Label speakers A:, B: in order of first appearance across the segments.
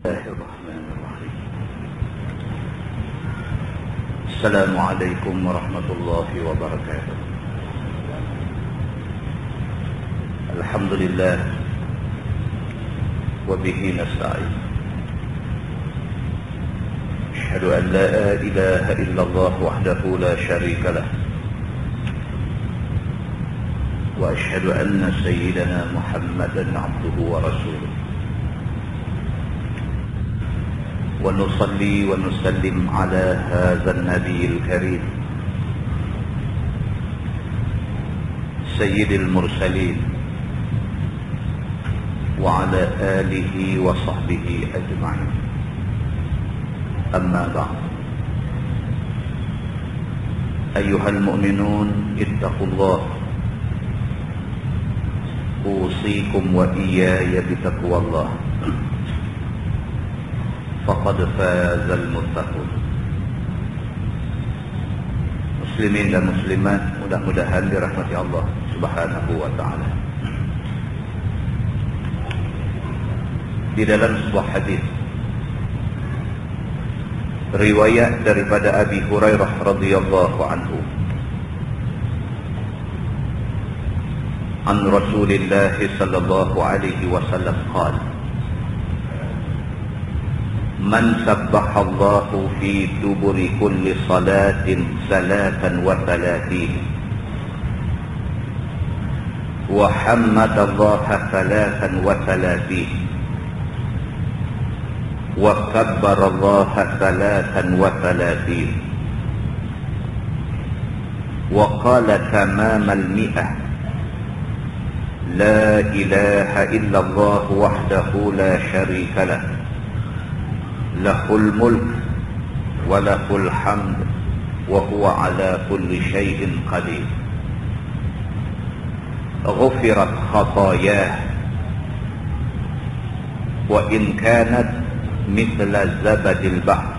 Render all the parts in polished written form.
A: Bismillahirrahmanirrahim. Assalamualaikum warahmatullahi wabarakatuh. Alhamdulillah wa bihi nasta'in. Asyhadu an la ilaha illallah wahdahu la syarika lah. Wa asyhadu anna sayyidana Muhammadan 'abduhu wa rasuluh. ونصلي ونسلم على هذا النبي الكريم سيد المرسلين وعلى آله وصحبه أجمعين. أما بعد، أيها المؤمنون اتقوا الله، أوصيكم وإياي بتقوى الله، faqad fazal muttaqun. Muslimin dan muslimat, mudah-mudahan dirahmati Allah Subhanahu wa taala. Di dalam sebuah hadis riwayat daripada Abi Hurairah radhiyallahu anhu, an Rasulillah sallallahu alaihi wasallam qala: Man sabbahallahu fi duburi kulli salatin salatan wa thalathin wa hammadallaha salatan wa thalathin wa kabbarallaha salatan wa thalathin wa qala tamamal mi'ah la ilaha illallah wahdahu la syarika lah, lahul mulk wa lahul hamd wa huwa ala kulli syai'in qadir. Ghufirat khatayah wa in kanat mithla zabadil bahr,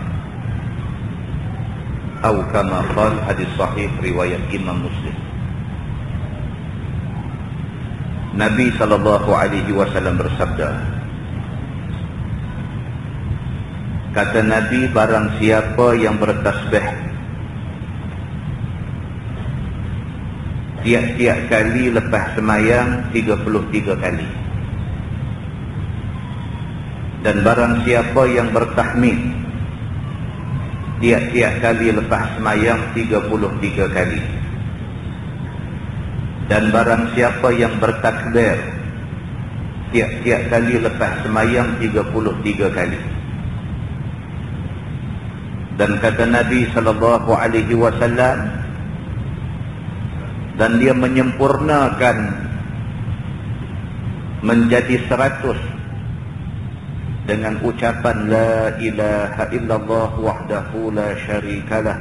A: atau kama qala, hadis sahih riwayat Imam Muslim. Nabi sallallahu alaihi wasallam bersabda, kata Nabi, barang siapa yang bertasbih tiap-tiap kali lepas semayang 33 kali, dan barang siapa yang bertahmid tiap-tiap kali lepas semayang 33 kali, dan barang siapa yang bertakbir tiap-tiap kali lepas semayang 33 kali. Dan kata Nabi sallallahu alaihi wasallam, dan dia menyempurnakan menjadi 100 dengan ucapan la ilaha illallah wahdahu la syarikalah,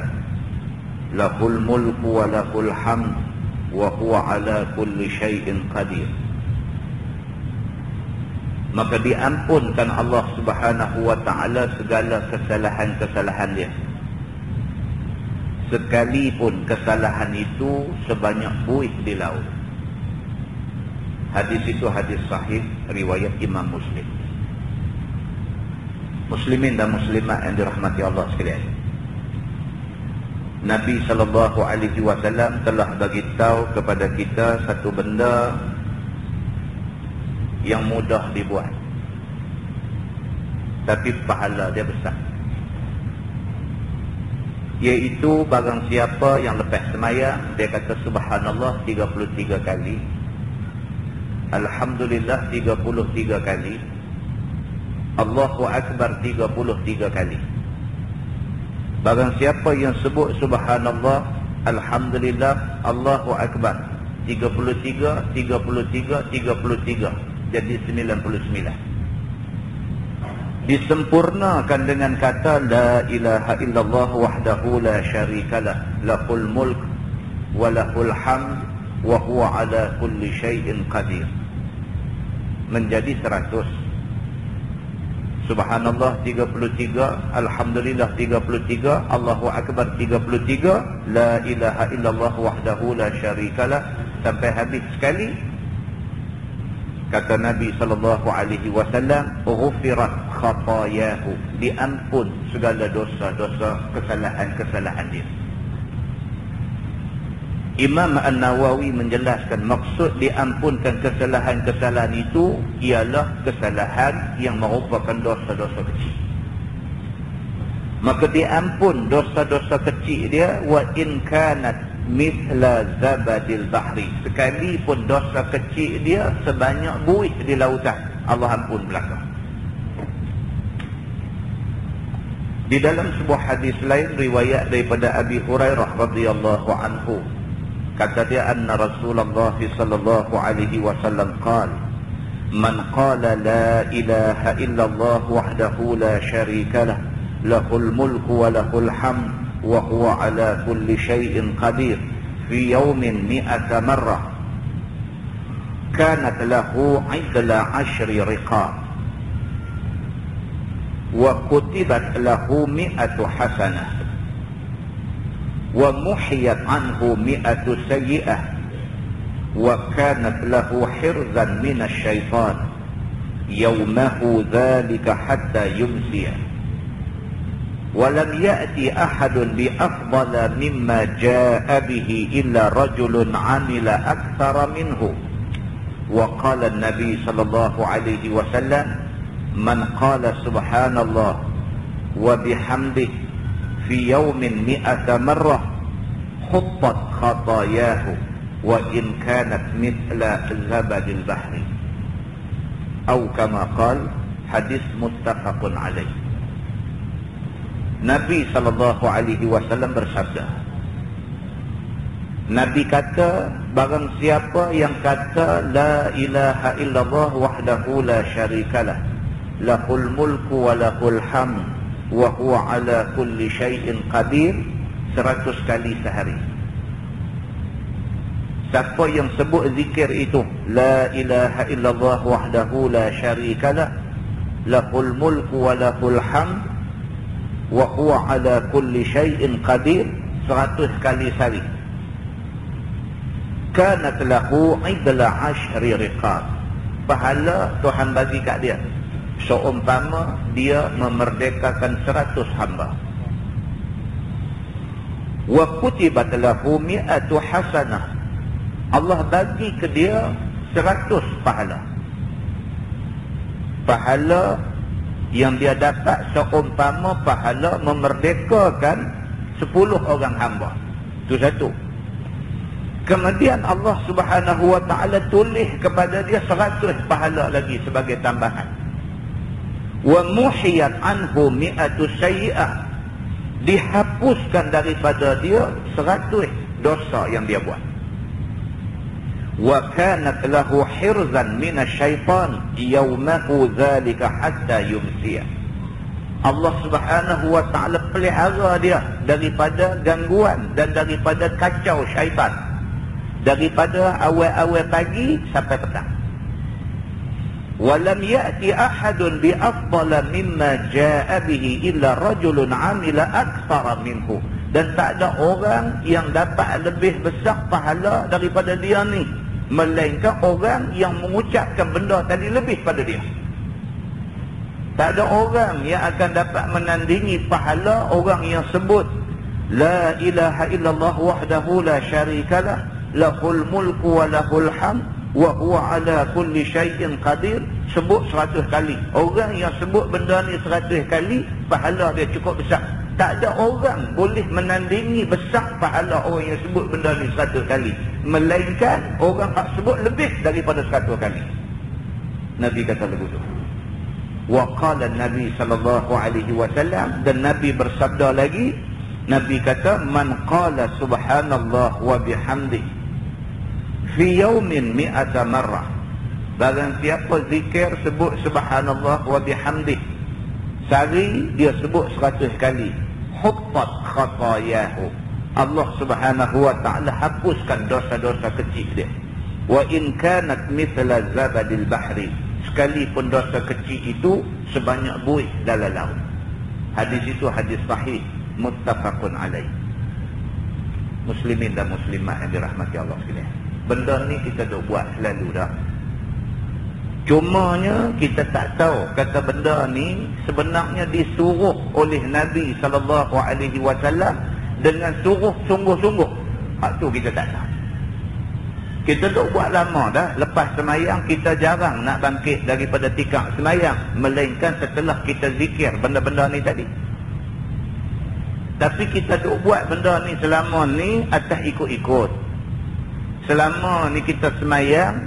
A: lahul mulku wa lahul hamd wa huwa ala kulli syai'in qadir. Maka diampunkan Allah Subhanahu wa ta'ala segala kesalahan-kesalahan dia, sekalipun kesalahan itu sebanyak buih di laut. Hadis itu hadis sahih riwayat Imam Muslim. Muslimin dan muslimat yang dirahmati Allah sekalian, Nabi sallallahu alaihi wasallam telah bagi tahu kepada kita satu benda yang mudah dibuat, tapi pahala dia besar. Iaitu barang siapa yang lepas semayang dia kata subhanallah 33 kali, alhamdulillah 33 kali, Allahu akbar 33 kali. Barang siapa yang sebut subhanallah, alhamdulillah, Allahu akbar 33, 33, 33, jadi 99. Disempurnakan dengan kata la ilaha illallah wahdahu la syarikalah, lahul mulk wa lahul hamd wa huwa ala kulli syai'in qadir, menjadi 100. Subhanallah 33, alhamdulillah 33, Allahu akbar 33, la ilaha illallah wahdahu la syarikalah, sampai habis sekali Kata Nabi SAW, "Ghufirat khatayahu." Diampun segala dosa-dosa, kesalahan-kesalahan dia. Imam An-Nawawi menjelaskan maksud diampunkan kesalahan-kesalahan itu ialah kesalahan yang merupakan dosa-dosa kecil. Maka diampun dosa-dosa kecil dia, wa in kanat mithla zabadil bahri. Sekalipun dosa kecil dia sebanyak buih di lautan, Allah ampun belaka. Di dalam sebuah hadis lain riwayat daripada Abi Hurairah radhiyallahu anhu, kata dia, anna Rasulullah sallallahu alaihi wasallam qala, man qala la ilaha illallah wahdahu la syarika lah, lahul mulku wa lahul hamd wa huwa ala kulli syai'in qadir fi yawmin 100 marrah kanat lahu 10 riqab wa kutibat lahu 100 hasanah wa muhiyat anhu 100 sayyi'ah wa kanat lahu hirzan minasy syaitan yawmahu dhalika hatta yumsiya wa lam ya'ti ahadun bi afdala mimma jaa'a bihi illa rajulun 'amila aktsara minhu wa qala an-nabi sallallahu alaihi wasallam man qala subhanallah wa bihamdihi fi yawmin 100 marrah khuttat khatayahu wa in kanat mithla zabadil bahri, atau kama qala, hadis muttafaqun alaih. Nabi SAW bersabda, Nabi kata, barang siapa yang kata la ilaha illallah wahdahu la syarikalah, lahul mulku wa lahul hamd wa huwa ala kulli syai'in qadir, 100 kali sehari. Siapa yang sebut zikir itu, la ilaha illallah wahdahu la syarikalah, lahul mulku wa lahul hamd wa huwa ala kulli syai'in qadir, 100 kali sehari, kanat lahu 10 riqab, pahala Tuhan bagi kat dia seumpama dia memerdekakan 100 hamba. Wa kutibat lahu 100 hasanah, Allah bagi ke dia 100 pahala. Pahala yang dia dapat seumpama pahala memerdekakan 10 orang hamba. Itu satu. Kemudian Allah Subhanahu wa taala tulis kepada dia 100 pahala lagi sebagai tambahan. Wa muhiyat anhu 100 sayyi'ah, dihapuskan daripada dia 100 dosa yang dia buat. Wa kanat lahu hirzan minasy syaitan yawmahu dzalika hatta yumsiya, Allah Subhanahu wa taala pelihara dia daripada gangguan dan daripada kacau syaitan, daripada awal-awal pagi sampai petang. Walam ya'ti ahadun bi afdala mimma jaa'a bihi illa rajulun 'amila aktsara minhu, dan tak ada orang yang dapat lebih besar pahala daripada dia ni, melainkan orang yang mengucapkan benda tadi lebih pada dia. Tak ada orang yang akan dapat menandingi pahala orang yang sebut la ilaha illallah wahdahu la syarikalah, lahul mulku wa lahul hamd wa huwa ala kulli syai'in qadir, sebut 100 kali. Orang yang sebut benda ni 100 kali, pahala dia cukup besar. Tak ada orang boleh menandingi besar pahala orang yang sebut benda ni 100 kali, melainkan orang yang sebut lebih daripada 100 kali. Nabi kata begitu. Wa qala Nabi sallallahu alaihi wasallam, dan Nabi bersabda lagi, Nabi kata, man qala subhanallah wa bihamdihi fi yawmin 100 marrah, barang siapa zikir sebut subhanallah wa bihamdihi, sehari dia sebut 100 kali, huttat khatayahu, Allah Subhanahu wa taala hapuskan dosa-dosa kecil dia. Wa in kanat mithla zabadil bahri, sekalipun dosa kecil itu sebanyak buih dalam laut. Hadis itu hadis sahih muttafaqun alaih. Muslimin dan muslimat yang dirahmati Allah sekalian, benda ni kita dah buat selalu dah. Cumanya kita tak tahu kata benda ni sebenarnya disuruh oleh Nabi SAW dengan suruh sungguh-sungguh. Itu kita tak tahu. Kita dah buat lama dah. Lepas semayang kita jarang nak bangkit daripada tikar semayang, melainkan setelah kita zikir benda-benda ni tadi. Tapi kita dah buat benda ni selama ni atas ikut-ikut. Selama ni kita semayang,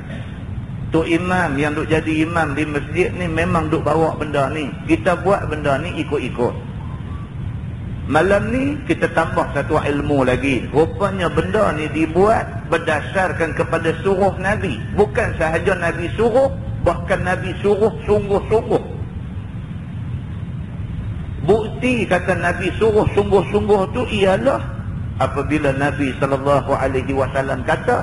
A: Tok Imam yang duk jadi imam di masjid ni memang duk bawa benda ni. Kita buat benda ni ikut-ikut. Malam ni kita tambah satu ilmu lagi. Rupanya benda ni dibuat berdasarkan kepada suruh Nabi. Bukan sahaja Nabi suruh, bahkan Nabi suruh sungguh-sungguh. Bukti kata Nabi suruh sungguh-sungguh tu ialah apabila Nabi SAW kata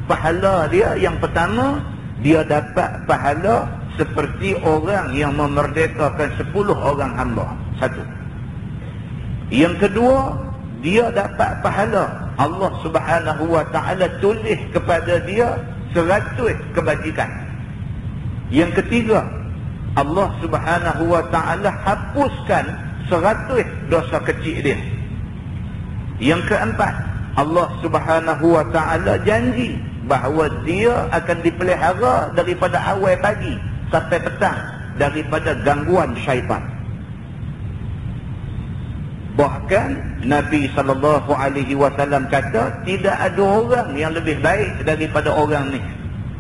A: pahala dia yang pertama, dia dapat pahala seperti orang yang memerdekakan 10 orang hamba. Satu. Yang kedua, dia dapat pahala. Allah Subhanahu Wa Ta'ala tulis kepada dia 100 kebajikan. Yang ketiga, Allah Subhanahu Wa Ta'ala hapuskan 100 dosa kecil dia. Yang keempat, Allah Subhanahu Wa Ta'ala janji bahawa dia akan dipelihara daripada awal pagi sampai petang daripada gangguan syaitan. Bahkan Nabi SAW kata tidak ada orang yang lebih baik daripada orang ni.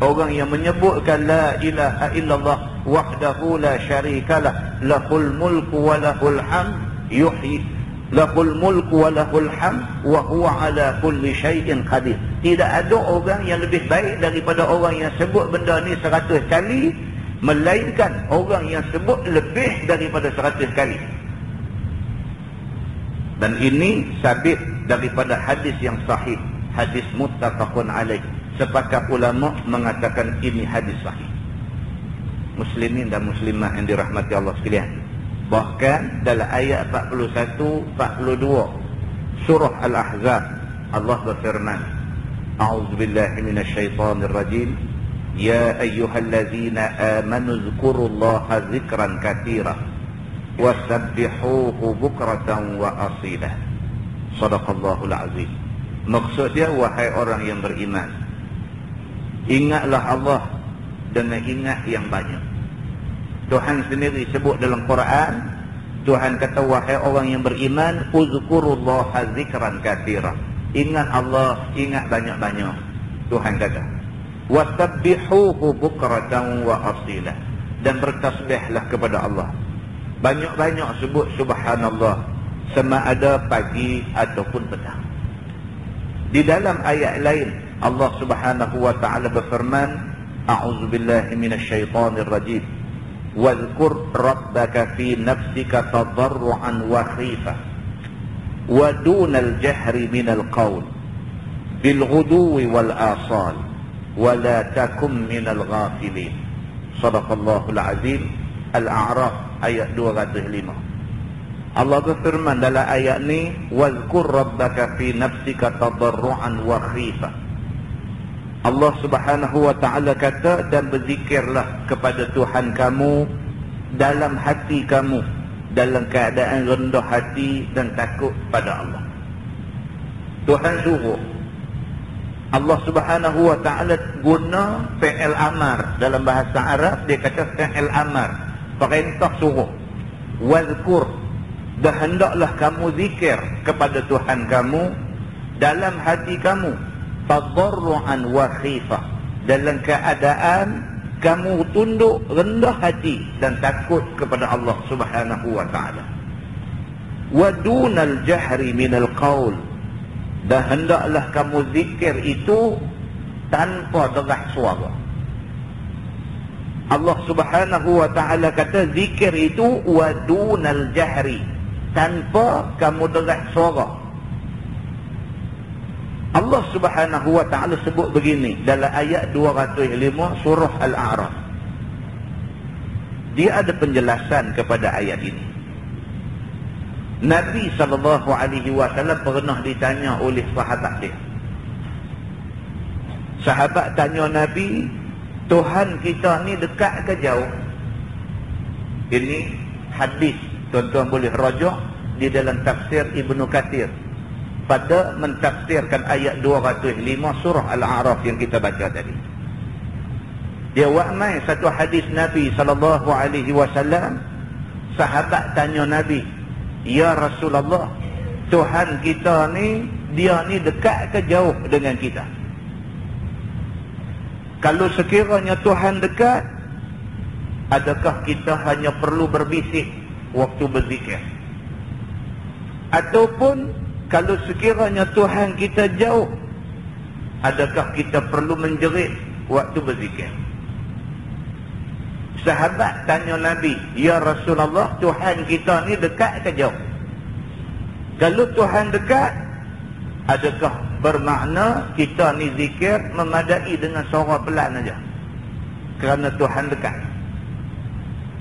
A: Orang yang menyebutkan la ilaha illallah wahdahu la syarikalah lahul mulku wa lahul hamd yuhyi lahul mulku wa lahul hamd wa huwa ala kulli syai'in qadir. Tidak ada orang yang lebih baik daripada orang yang sebut benda ni 100 kali, melainkan orang yang sebut lebih daripada 100 kali. Dan ini sabit daripada hadis yang sahih, hadis muttafaqun alaih. Sepakat ulama mengatakan ini hadis sahih. Muslimin dan muslimat yang dirahmati Allah sekalian. Bahkan dalam ayat 41, 42 surah Al-Ahzab, Allah berfirman, A'udzubillahi minasyaitanirrajim, Ya ayyuhallazina amanu zkurullaha zikran katsira wasabbihuhu bukratan wa asila. Sadaqallahul azim. Maksud dia, wahai orang yang beriman, ingatlah Allah dengan ingat yang banyak. Tuhan sendiri sebut dalam Quran, Tuhan kata wahai orang yang beriman, uzkurullaha zikran katsira. Ingat Allah, ingat banyak-banyak. Tuhan kata, wasabbihuhu bukratan wa asila. Dan bertasbihlah kepada Allah. Banyak-banyak sebut subhanallah, sama ada pagi ataupun petang. Di dalam ayat lain Allah Subhanahu Wa Ta'ala berfirman, A'udzubillahi minasyaitanir rajim, Wadhkur rabbaka fi nafsika tadarruan wa khifah wa dunal jahri minal qawl bil ghuduwi wal asal wa la takum minal ghafilin. Sadaqallahul azim. Al-A'raf ayat 205. Allah berfirman dalam ayat ni, Wadhkur rabbaka fi nafsika tadarruan wa khifah. Allah Subhanahu Wa Ta'ala kata, dan berzikirlah kepada Tuhan kamu dalam hati kamu, dalam keadaan rendah hati dan takut pada Allah. Tuhan suruh. Allah Subhanahu Wa Ta'ala guna fi'il amar. Dalam bahasa Arab dia kata fi'il amar, perintah suruh. Wadhkur, dan hendaklah kamu zikir kepada Tuhan kamu dalam hati kamu, tadarruan wa khifah, dalam keadaan kamu tunduk rendah hati dan takut kepada Allah Subhanahu Wa Ta'ala. Wa dunal jahri minal qaul, dan hendaklah kamu zikir itu tanpa deras suara. Allah Subhanahu Wa Ta'ala kata zikir itu wa dunal jahri, tanpa kamu deras suara. Allah Subhanahu Wa Ta'ala sebut begini dalam ayat 205 surah Al-A'raf. Dia ada penjelasan kepada ayat ini. Nabi SAW pernah ditanya oleh sahabat dia. Sahabat tanya Nabi, Tuhan kita ni dekat ke jauh? Ini hadis, tuan-tuan boleh rujuk di dalam tafsir Ibnu Katsir pada mentafsirkan ayat 205 surah Al-A'raf yang kita baca tadi. Dia wa'mai satu hadis Nabi SAW. Sahabat tanya Nabi, "Ya Rasulullah, Tuhan kita ni, dia ni dekat ke jauh dengan kita? Kalau sekiranya Tuhan dekat, adakah kita hanya perlu berbisik waktu berzikir? Ataupun kalau sekiranya Tuhan kita jauh, adakah kita perlu menjerit waktu berzikir?" Sahabat tanya Nabi, "Ya Rasulullah, Tuhan kita ni dekat ke jauh? Kalau Tuhan dekat, adakah bermakna kita ni zikir memadai dengan suara pelan aja kerana Tuhan dekat?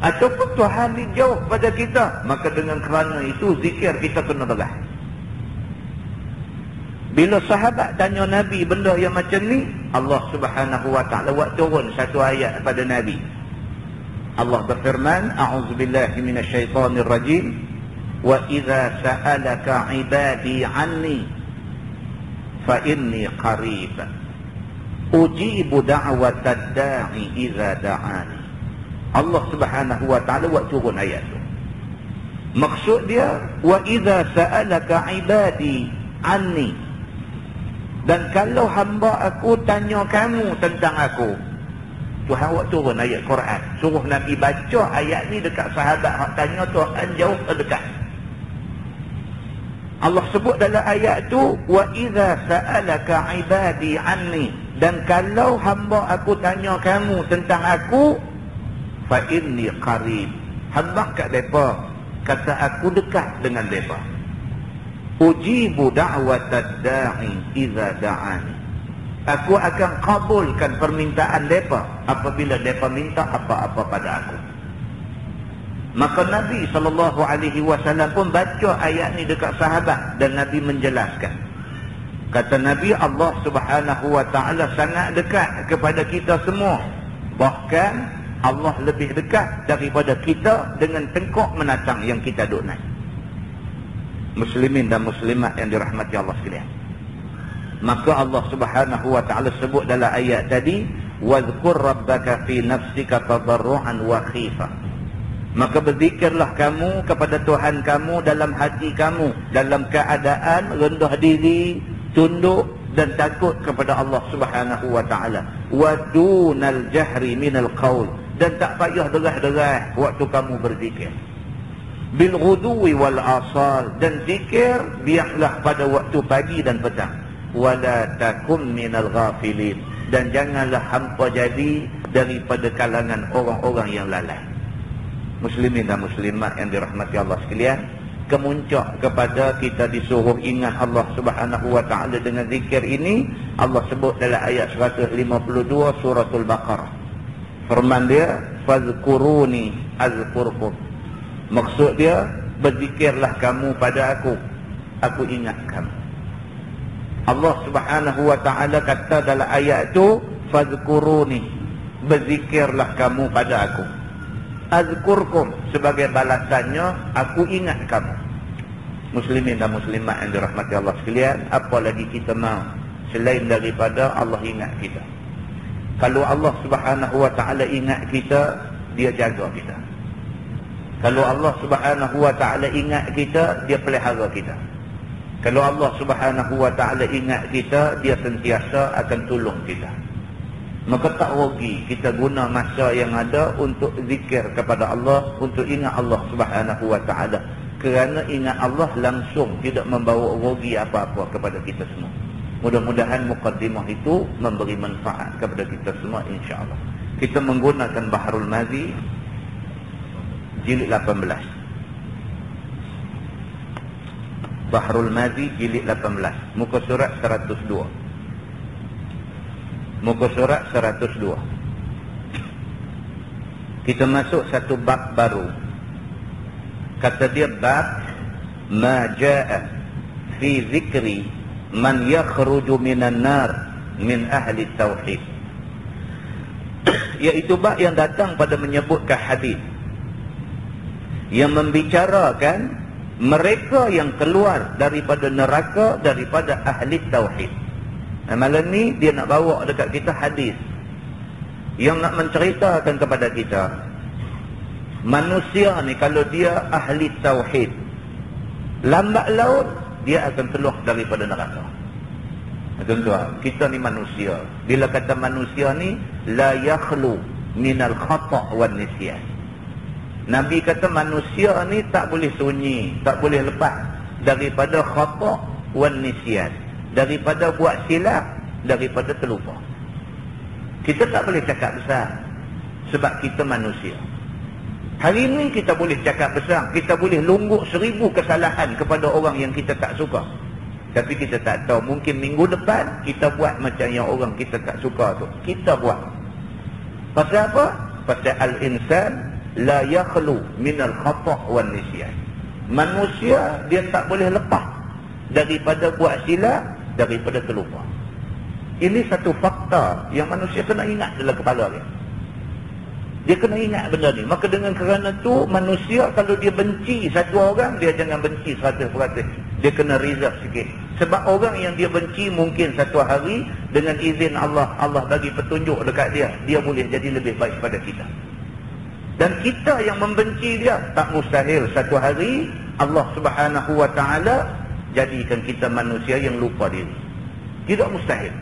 A: Ataupun Tuhan ni jauh pada kita, maka dengan kerana itu zikir kita kena berat?" Bila sahabat tanya Nabi benda yang macam ni, Allah Subhanahu wa taala buat turun satu ayat pada Nabi. Allah berfirman, "A'udzubillahi minasyaitonir rajim. Wa idza sa'alaka 'ibadi 'anni fa inni qarib. Ujibu da'watad da'i idza da'ani." Allah Subhanahu wa taala buat turun ayat tu. Maksud dia, wa idza sa'alaka 'ibadi 'anni. Dan kalau hamba aku tanya kamu tentang aku, Tuhan buat turun ayat Quran, suruh Nabi baca ayat ni dekat sahabat hak tanya Tuhan jauh ke dekat. Allah sebut dalam ayat tu, wa idza sa'alaka 'ibadi 'anni, dan kalau hamba aku tanya kamu tentang aku, fa inni qarib, hamba kat depa kata aku dekat dengan depa. Ujibu da'watad da'i idza da'ani, aku akan kabulkan permintaan mereka apabila mereka minta apa-apa pada aku. Maka Nabi SAW pun baca ayat ni dekat sahabat dan Nabi menjelaskan. Kata Nabi, Allah Subhanahu wa taala sangat dekat kepada kita semua. Bahkan Allah lebih dekat daripada kita dengan tengkok menatang yang kita duk naik. Muslimin dan muslimat yang dirahmati Allah sekalian. Maka Allah Subhanahu wa taala sebut dalam ayat tadi, "Wadhkur rabbaka fi nafsika tadarruan wa khifa." Maka berzikirlah kamu kepada Tuhan kamu dalam hati kamu, dalam keadaan rendah diri, tunduk dan takut kepada Allah Subhanahu wa taala. Wa dunal jahri minal qaul, dan tak payah derah-derah waktu kamu berzikir. Bil ghudwi wal asal, dan zikir biarlah pada waktu pagi dan petang. Wala takum minal ghafilin, dan janganlah hampa jadi daripada kalangan orang-orang yang lalai. Muslimin dan muslimat yang dirahmati Allah sekalian, kemuncak kepada kita disuruh ingat Allah Subhanahu wa taala dengan zikir ini, Allah sebut dalam ayat 152 suratul Baqarah. Firman dia, "Fadhkuruni azkurkum." Maksud dia, berzikirlah kamu pada aku ingat kamu. Allah Subhanahu wa taala kata dalam ayat tu, "Fadhkuruni," berzikirlah kamu pada aku. "Azkurkum," sebagai balasannya, aku ingat kamu. Muslimin dan muslimat yang dirahmati Allah sekalian, apa lagi kita mahu selain daripada Allah ingat kita? Kalau Allah Subhanahu wa taala ingat kita, dia jaga kita. Kalau Allah Subhanahu wa taala ingat kita, dia pelihara kita. Kalau Allah Subhanahu wa taala ingat kita, dia sentiasa akan tolong kita. Maka tak rugi kita guna masa yang ada untuk zikir kepada Allah, untuk ingat Allah Subhanahu wa taala. Kerana ingat Allah langsung tidak membawa rugi apa-apa kepada kita semua. Mudah-mudahan muqaddimah itu memberi manfaat kepada kita semua, insya-Allah. Kita menggunakan Bahrul Mazi jilid 18. Bahrul Mazi jilid 18, muka surat 102. Muka surat 102. Kita masuk satu bab baru. Kata dia bab ma jaa fi zikri man yakhruju minan nar min ahli tauhid. iaitu bab yang datang pada menyebutkan hadis yang membicarakan mereka yang keluar daripada neraka daripada ahli tauhid. Malam ni dia nak bawa dekat kita hadis yang nak menceritakan kepada kita, manusia ni kalau dia ahli tauhid, lambat laun dia akan keluar daripada neraka. Tuan-tuan, kita ni manusia. Bila kata manusia ni, la yakhlu minal khata' wan nisyan. Nabi kata manusia ni tak boleh sunyi, tak boleh lepas daripada khata' wan nisyan, daripada buat silap, daripada terlupa. Kita tak boleh cakap besar sebab kita manusia. Hari ni kita boleh cakap besar, kita boleh lungguk 1000 kesalahan kepada orang yang kita tak suka. Tapi kita tak tahu, mungkin minggu depan kita buat macam yang orang kita tak suka tu. Kita buat. Pasal apa? Pasal al-insan la yakhlu minal khata' wan nisyan. Manusia dia tak boleh lepas daripada buat silap, daripada terlupa. Ini satu fakta yang manusia kena ingat dalam kepala dia. Dia kena ingat benda ni. Maka dengan kerana tu, manusia kalau dia benci satu orang, dia jangan benci 100%. Dia kena reserve sikit. Sebab orang yang dia benci mungkin satu hari dengan izin Allah, Allah bagi petunjuk dekat dia, dia boleh jadi lebih baik pada kita. Dan kita yang membenci dia, tak mustahil satu hari Allah Subhanahu Wa Taala jadikan kita manusia yang lupa diri. Tidak mustahil.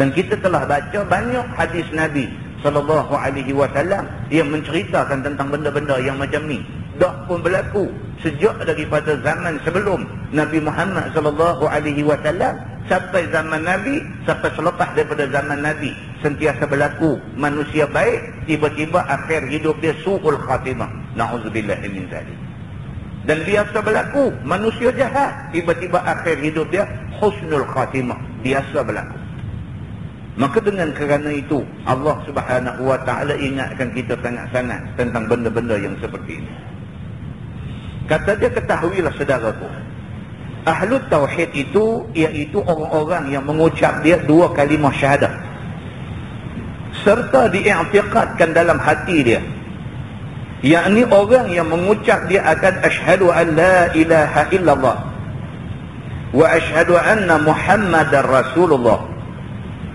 A: Dan kita telah baca banyak hadis Nabi sallallahu alaihi wasallam yang menceritakan tentang benda-benda yang macam ni. Dah pun berlaku sejak daripada zaman sebelum Nabi Muhammad sallallahu alaihi wasallam sampai zaman Nabi, sampai selepas daripada zaman Nabi, sentiasa berlaku manusia baik, tiba-tiba akhir hidup dia su'ul khatimah. Na'udzubillah min zalik. Dan biasa berlaku manusia jahat, tiba-tiba akhir hidup dia husnul khatimah. Biasa berlaku. Maka dengan kerana itu, Allah Subhanahu Wa Taala ingatkan kita sangat-sangat tentang benda-benda yang seperti ini. Kata dia, ketahuilah saudaraku, ahlu tauhid itu iaitu orang-orang yang mengucap dia 2 kalimah syahadah serta diiktikadkan dalam hati dia, yakni orang yang mengucap dia akan asyhadu an la ilaha illallah wa asyhadu anna Muhammadar Rasulullah.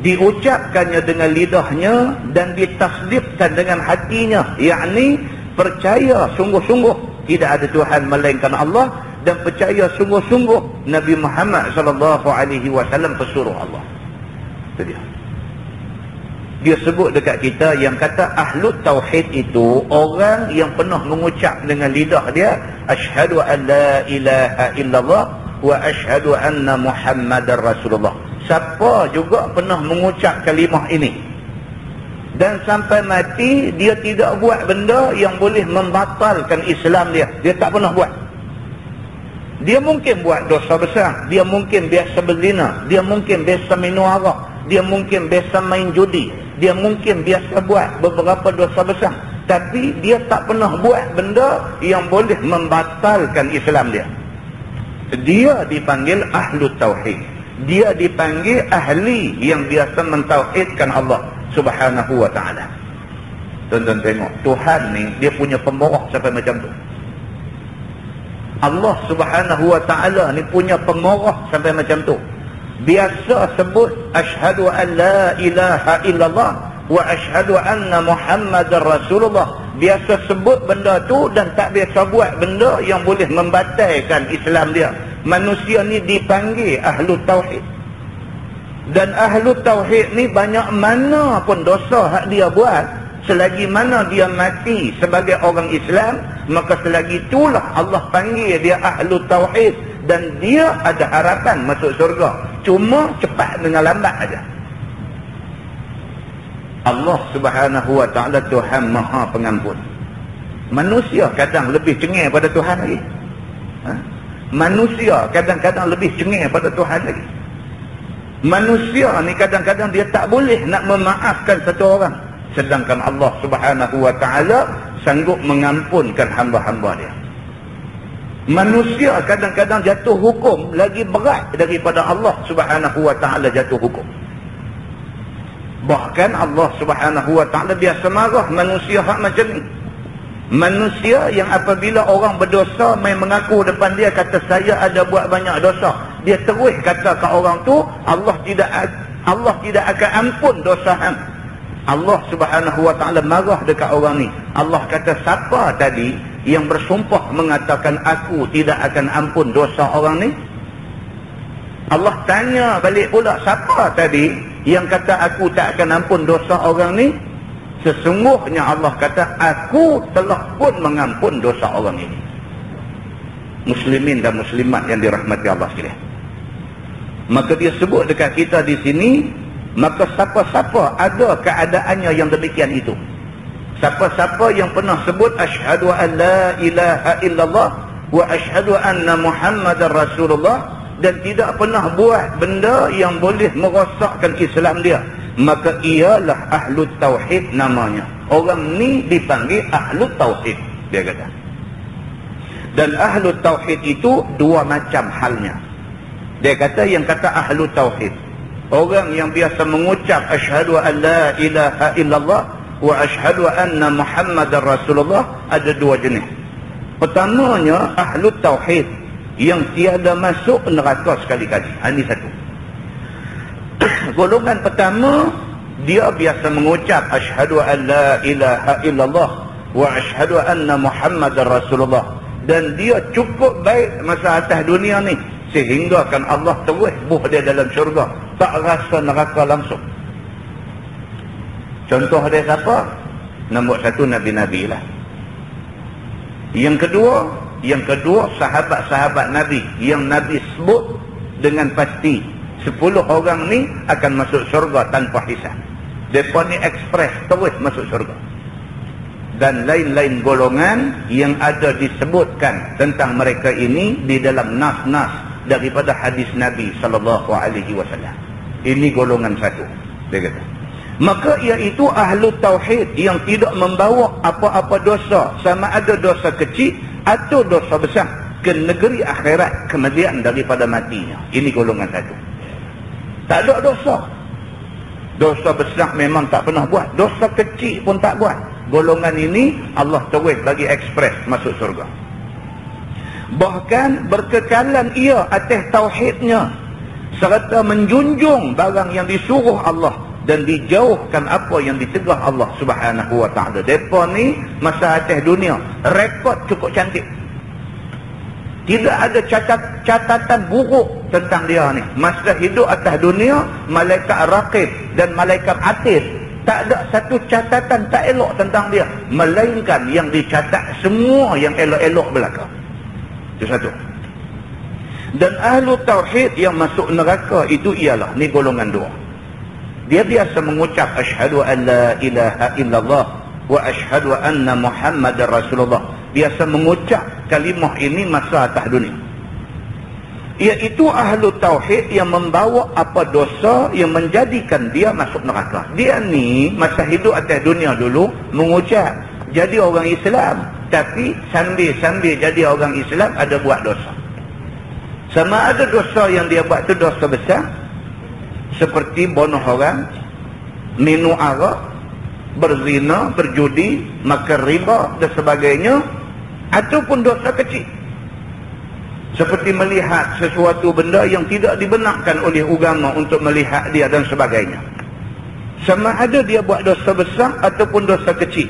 A: Diucapkannya dengan lidahnya dan ditasdikkan dengan hatinya, yakni percaya sungguh-sungguh tidak ada Tuhan melainkan Allah, dan percaya sungguh-sungguh Nabi Muhammad sallallahu alaihi wasallam pesuruh Allah. Itu dia. Dia sebut dekat kita yang kata ahlu tauhid itu orang yang pernah mengucap dengan lidah dia asyhadu an la ilaha illallah wa asyhadu anna Muhammadar Rasulullah. Siapa juga pernah mengucap kalimah ini dan sampai mati dia tidak buat benda yang boleh membatalkan Islam dia, dia tak pernah buat. Dia mungkin buat dosa besar, dia mungkin biasa berzina, dia mungkin biasa minum arak, dia mungkin biasa main judi, dia mungkin biasa buat beberapa dosa besar, tapi dia tak pernah buat benda yang boleh membatalkan Islam dia. Dia dipanggil ahlu tauhid. Dia dipanggil ahli yang biasa mentauhidkan Allah Subhanahu Wa Taala. Tuan-tuan tengok, Tuhan ni dia punya pemborah sampai macam tu. Allah Subhanahu Wa Taala ni punya pemborah sampai macam tu. Biasa sebut asyhadu an la ilaha illallah wa asyhadu anna Muhammadar Rasulullah. Biasa sebut benda tu dan tak biasa buat benda yang boleh membatalkan Islam dia. Manusia ni dipanggil ahlu tauhid. Dan ahlu tauhid ni banyak mana pun dosa hak dia buat, selagi mana dia mati sebagai orang Islam, maka selagi itulah Allah panggil dia ahlu tauhid dan dia ada harapan masuk surga. Cuma cepat dengan lambat aja. Allah Subhanahu Wa Taala Tuhan Maha Pengampun. Manusia kadang lebih cengeng pada Tuhan lagi. Manusia kadang-kadang lebih cengeng pada Tuhan lagi. Manusia ni kadang-kadang dia tak boleh nak memaafkan satu orang, sedangkan Allah Subhanahu Wa Taala sanggup mengampunkan hamba-hamba dia. Manusia kadang-kadang jatuh hukum lagi berat daripada Allah Subhanahu Wa Taala jatuh hukum. Bahkan Allah Subhanahu wa ta'ala biasa marah manusia hak macam ni. Manusia yang apabila orang berdosa main mengaku depan dia kata saya ada buat banyak dosa, dia terus kata ke orang tu Allah tidak akan ampun dosa hang. Allah Subhanahu wa ta'ala marah dekat orang ni. Allah kata siapa tadi yang bersumpah mengatakan aku tidak akan ampun dosa orang ni? Allah tanya balik pula siapa tadi yang kata aku tak akan ampun dosa orang ni? Sesungguhnya Allah kata aku telah pun mengampun dosa orang ini. Muslimin dan muslimat yang dirahmati Allah sekalian. Maka dia sebut dekat kita di sini, maka siapa-siapa ada keadaannya yang demikian itu. Siapa-siapa yang pernah sebut asyhadu an la ilaha illallah wa asyhadu anna Muhammadar Rasulullah dan tidak pernah buat benda yang boleh merosakkan Islam dia, maka ialah ahlu tauhid namanya. Orang ni dipanggil ahlu tauhid, dia kata. Dan ahlu tauhid itu dua macam halnya. Dia kata yang kata ahlu tauhid, orang yang biasa mengucap asyhadu an la ilaha illallah wa asyhadu anna Muhammadar Rasulullah, ada dua jenis. Pertamanya ahlu tauhid yang tiada masuk neraka sekali-kali. Ini satu. Golongan pertama, dia biasa mengucap asyhadu an la ilaha illallah wa asyhadu anna Muhammadar Rasulullah, dan dia cukup baik masa atas dunia ni sehingga kan Allah terus buh dia dalam syurga, tak rasa neraka langsung. Contoh dia siapa? Nombor satu Nabi-Nabi lah. Yang kedua sahabat-sahabat Nabi yang Nabi sebut dengan pasti 10 orang ni akan masuk syurga tanpa hisab. Mereka ni ekspres terus masuk syurga. Dan lain-lain golongan yang ada disebutkan tentang mereka ini di dalam nas-nas daripada hadis Nabi SAW. Ini golongan satu, dia kata. Maka iaitu ahlu tauhid yang tidak membawa apa-apa dosa, sama ada dosa kecil atau dosa besar, ke negeri akhirat kemudian daripada matinya. Ini golongan satu. Tak ada dosa. Dosa besar memang tak pernah buat, dosa kecil pun tak buat. Golongan ini Allah terus bagi ekspres masuk surga. Bahkan berkekalan ia atas tauhidnya serta menjunjung barang yang disuruh Allah dan dijauhkan apa yang dicegah Allah Subhanahu wa ta'ala. Mereka ni masa atas dunia rekod cukup cantik. Tidak ada catatan buruk tentang dia ni. Masa hidup atas dunia, malaikat raqib dan malaikat atid, tak ada satu catatan tak elok tentang dia, melainkan yang dicatat semua yang elok-elok belaka. Itu satu. Dan ahlu tauhid yang masuk neraka itu ialah, ni golongan dua. Dia biasa mengucap asyhadu an la ilaha illallah wa asyhadu anna Muhammadar Rasulullah. Biasa mengucap kalimah ini masa atas dunia. Iaitu ahlu tauhid yang membawa apa dosa yang menjadikan dia masuk neraka. Dia ni masa hidup atas dunia dulu mengucap jadi orang Islam, tapi sambil-sambil jadi orang Islam ada buat dosa. Sama ada dosa yang dia buat tu dosa besar, seperti bunuh orang, minum arak, berzina, berjudi, makan riba dan sebagainya, ataupun dosa kecil seperti melihat sesuatu benda yang tidak dibenarkan oleh agama untuk melihat dia dan sebagainya. Sama ada dia buat dosa besar ataupun dosa kecil,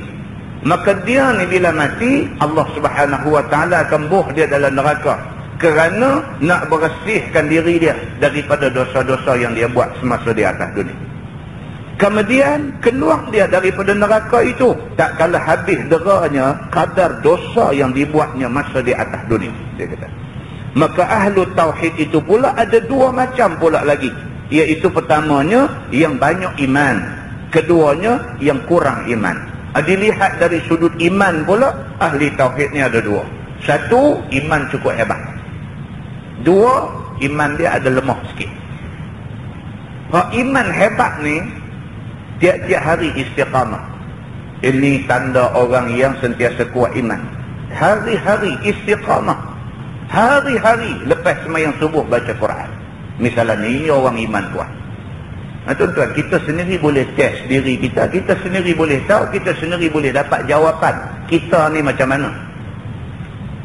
A: maka dia ni bila mati Allah Subhanahu wa ta'ala akan buh dia dalam neraka kerana nak bersihkan diri dia daripada dosa-dosa yang dia buat semasa di atas dunia. Kemudian keluar dia daripada neraka itu tak kalah habis deranya kadar dosa yang dibuatnya masa di atas dunia, dia kata. Maka ahlu tauhid itu pula ada dua macam pula lagi, iaitu pertamanya yang banyak iman, keduanya yang kurang iman. Dilihat dari sudut iman pula, ahli tauhid ni ada dua. Satu, iman cukup hebat. Dua, iman dia ada lemah sikit. Kalau iman hebat ni tiap-tiap hari istiqamah. Ini tanda orang yang sentiasa kuat iman. Hari-hari istiqamah. Hari-hari lepas sembahyang subuh baca Quran. Misalnya ini orang iman kuat. Tuan-tuan, kita sendiri boleh test diri kita. Kita sendiri boleh tahu, kita sendiri boleh dapat jawapan kita ni macam mana.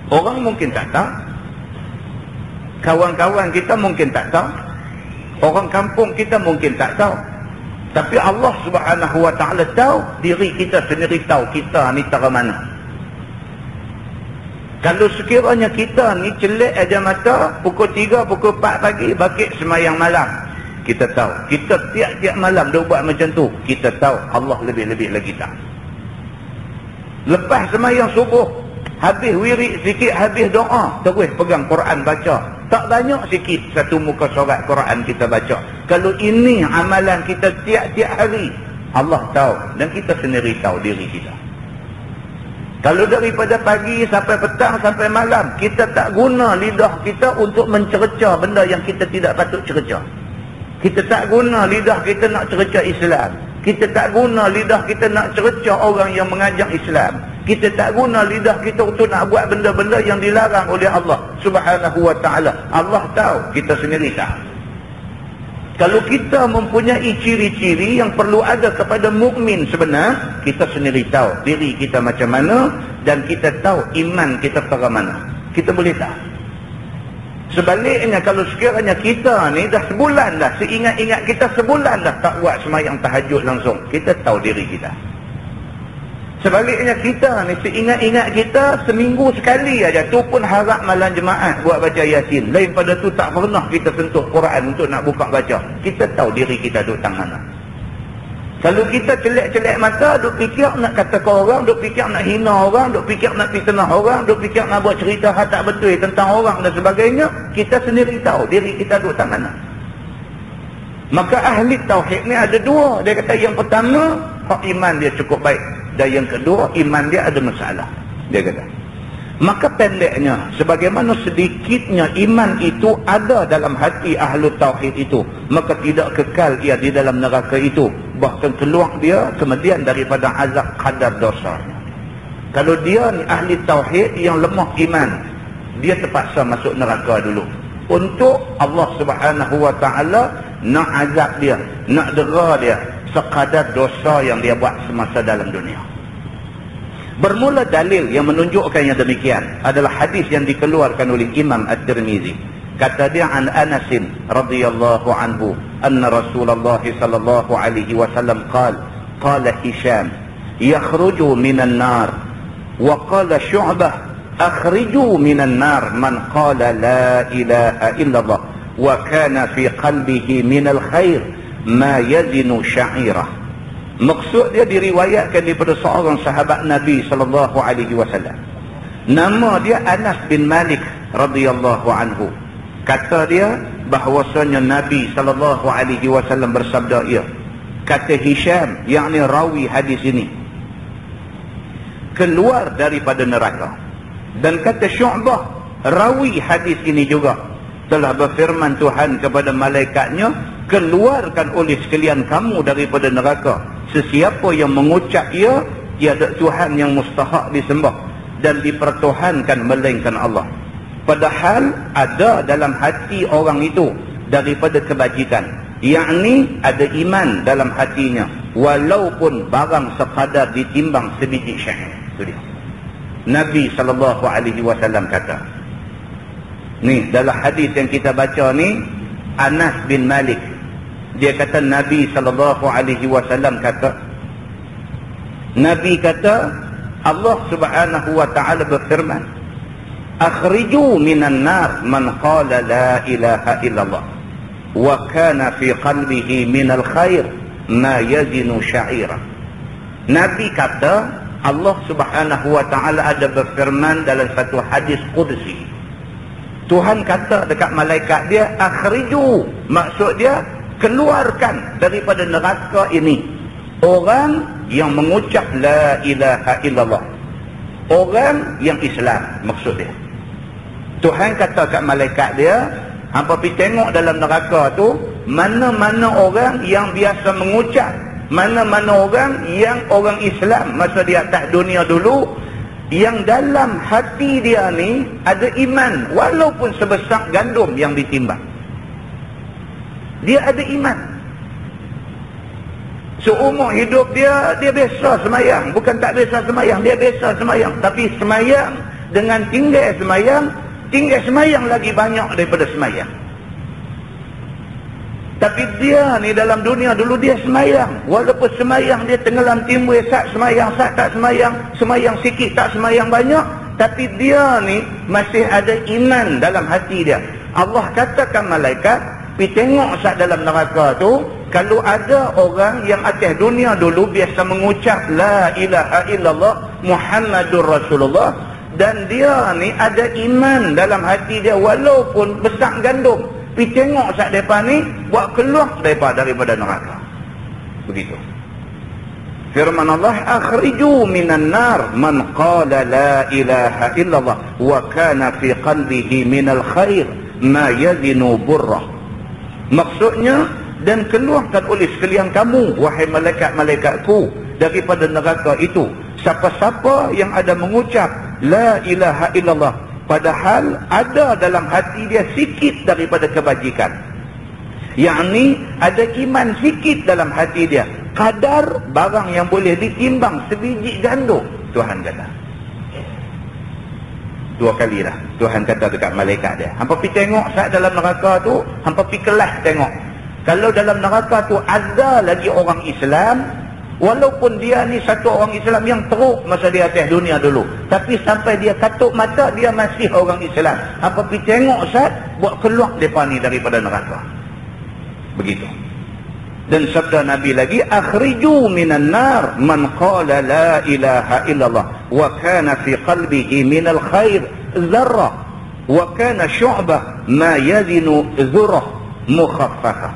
A: Orang mungkin tak tahu, kawan-kawan kita mungkin tak tahu, orang kampung kita mungkin tak tahu. Tapi Allah Subhanahu Wa Ta'ala tahu, diri kita sendiri tahu kita ni tara mana. Kalau sekiranya kita ni celik aja mata, pukul 3, pukul 4 pagi, bakit semayang malam, kita tahu. Kita tiap-tiap malam dia buat macam tu, kita tahu. Allah lebih-lebih lagi tahu. Lepas semayang subuh, habis wirid sikit, habis doa, terus pegang Quran baca. Tak banyak sikit, satu muka surat Quran kita baca. Kalau ini amalan kita tiap-tiap hari, Allah tahu dan kita sendiri tahu diri kita. Kalau daripada pagi sampai petang sampai malam, kita tak guna lidah kita untuk mencerca benda yang kita tidak patut cerca. Kita tak guna lidah kita nak cerca Islam. Kita tak guna lidah kita nak cerca orang yang mengajak Islam. Kita tak guna lidah kita untuk nak buat benda-benda yang dilarang oleh Allah Subhanahu Wa Ta'ala. Allah tahu, kita sendiri tahu. Kalau kita mempunyai ciri-ciri yang perlu ada kepada mukmin sebenar, kita sendiri tahu diri kita macam mana, dan kita tahu iman kita pada mana. Kita boleh tahu. Sebaliknya, kalau sekiranya kita ni dah sebulan dah, seingat-ingat kita sebulan dah tak buat semayang tahajud langsung, kita tahu diri kita. Sebaliknya, kita ni seingat-ingat kita seminggu sekali aja, tu pun harap malam jemaah buat baca Yasin. Lain pada tu tak pernah kita sentuh Quran untuk nak buka baca. Kita tahu diri kita duduk tang mana. Kalau kita celek-celek mata, duk fikir nak kata ke orang, duk fikir nak hina orang, duk fikir nak fitnah orang, duk fikir nak buat cerita hal tak betul tentang orang dan sebagainya, kita sendiri tahu diri kita duduk tang mana. Maka ahli tauhid ni ada dua. Dia kata yang pertama, hak iman dia cukup baik. Dan yang kedua, iman dia ada masalah. Dia kata. Maka pendeknya, sebagaimana sedikitnya iman itu ada dalam hati ahli tauhid itu, maka tidak kekal ia di dalam neraka itu. Bahkan keluar dia kemudian daripada azab qadar dosanya. Kalau dia ni ahli tauhid yang lemah iman, dia terpaksa masuk neraka dulu. Untuk Allah Subhanahu Wa Ta'ala nak azab dia, nak dera dia sekadar dosa yang dia buat semasa dalam dunia. Bermula dalil yang menunjukkan yang demikian adalah hadis yang dikeluarkan oleh Imam At-Tirmizi. Kata dia, an Anas radhiyallahu anhu anna Rasulullah sallallahu alaihi wasallam qala Hisham yakhruju minan nar wa qala Syu'bah akhriju minan nar man qala la ilaha illallah wa kana fi qalbihi minal khair ma yazinu sya'irah. Maksud dia diriwayatkan daripada seorang sahabat Nabi sallallahu alaihi wasallam. Nama dia Anas bin Malik radhiyallahu anhu. Kata dia bahwasanya Nabi sallallahu alaihi wasallam bersabda ia. Kata Hisham, yakni rawi hadis ini, keluar daripada neraka. Dan kata Syu'bah, rawi hadis ini juga, telah berfirman Tuhan kepada malaikatnya, keluarkan oleh sekalian kamu daripada neraka sesiapa yang mengucap ia tiada Tuhan yang mustahak disembah dan dipertuhankan melainkan Allah, padahal ada dalam hati orang itu daripada kebajikan, yakni ada iman dalam hatinya walaupun barang sekadar ditimbang sebiji syair. Itu dia Nabi SAW kata. Ni dalam hadis yang kita baca ni, Anas bin Malik, dia kata Nabi SAW kata, Nabi kata, Allah Subhanahu Wa Ta'ala berfirman, akhriju minan nar man qala la ilaha illallah wa kana fi qalbihi minal khair ma yazinu sya'ira. Nabi kata, Allah Subhanahu Wa Ta'ala ada berfirman dalam satu hadis qudsi. Tuhan kata dekat malaikat dia, akhriju, maksud dia keluarkan daripada neraka ini orang yang mengucap la ilaha illallah, orang yang Islam, maksud dia. Tuhan kata kat malaikat dia, hampa pergi tengok dalam neraka tu, mana-mana orang yang biasa mengucap, mana-mana orang yang orang Islam masa di atas dunia dulu, yang dalam hati dia ni ada iman walaupun sebesar gandum yang ditimbang. Dia ada iman. Seumur hidup dia biasa semayang. Bukan tak biasa semayang, dia biasa semayang. Tapi semayang dengan tinggal semayang lagi banyak daripada semayang. Tapi dia ni dalam dunia dulu dia semayang. Walaupun semayang dia tenggelam timbul, sat semayang, sat tak semayang, semayang sikit tak semayang banyak. Tapi dia ni masih ada iman dalam hati dia. Allah katakan malaikat, pergi tengok sat dalam neraka tu, kalau ada orang yang atas dunia dulu biasa mengucap La ilaha illallah Muhammadur Rasulullah, dan dia ni ada iman dalam hati dia walaupun besar gandum, pergi tengok saat mereka ni buat keluar daripada neraka. Begitu firman Allah, akhriju minan nar man qala la ilaha illallah wa kana fi qalbihi minal khair ma yazinu burrah. Maksudnya, dan keluarkan oleh sekalian kamu wahai malaikat-malaikatku daripada neraka itu siapa-siapa yang ada mengucap la ilaha illallah padahal ada dalam hati dia sikit daripada kebajikan, yakni ada iman sikit dalam hati dia, kadar barang yang boleh ditimbang sebiji gandum. Tuhan kata dua kali dah. Tuhan kata dekat malaikat dia, hampa pergi tengok saat dalam neraka tu, hampa pergi kelas tengok. Kalau dalam neraka tu ada lagi orang Islam, walaupun dia ni satu orang Islam yang teruk masa dia atas dunia dulu, tapi sampai dia katuk mata dia masih orang Islam, apa pergi tengok Ustaz, buat keluar mereka ni daripada neraka. Begitu. Dan sabda Nabi lagi, akhriju minan nar man qala la ilaha illallah wa kana fi qalbihi minal khair zarrah wa kana syu'bah ma yazinu zurrah mukhaffafah.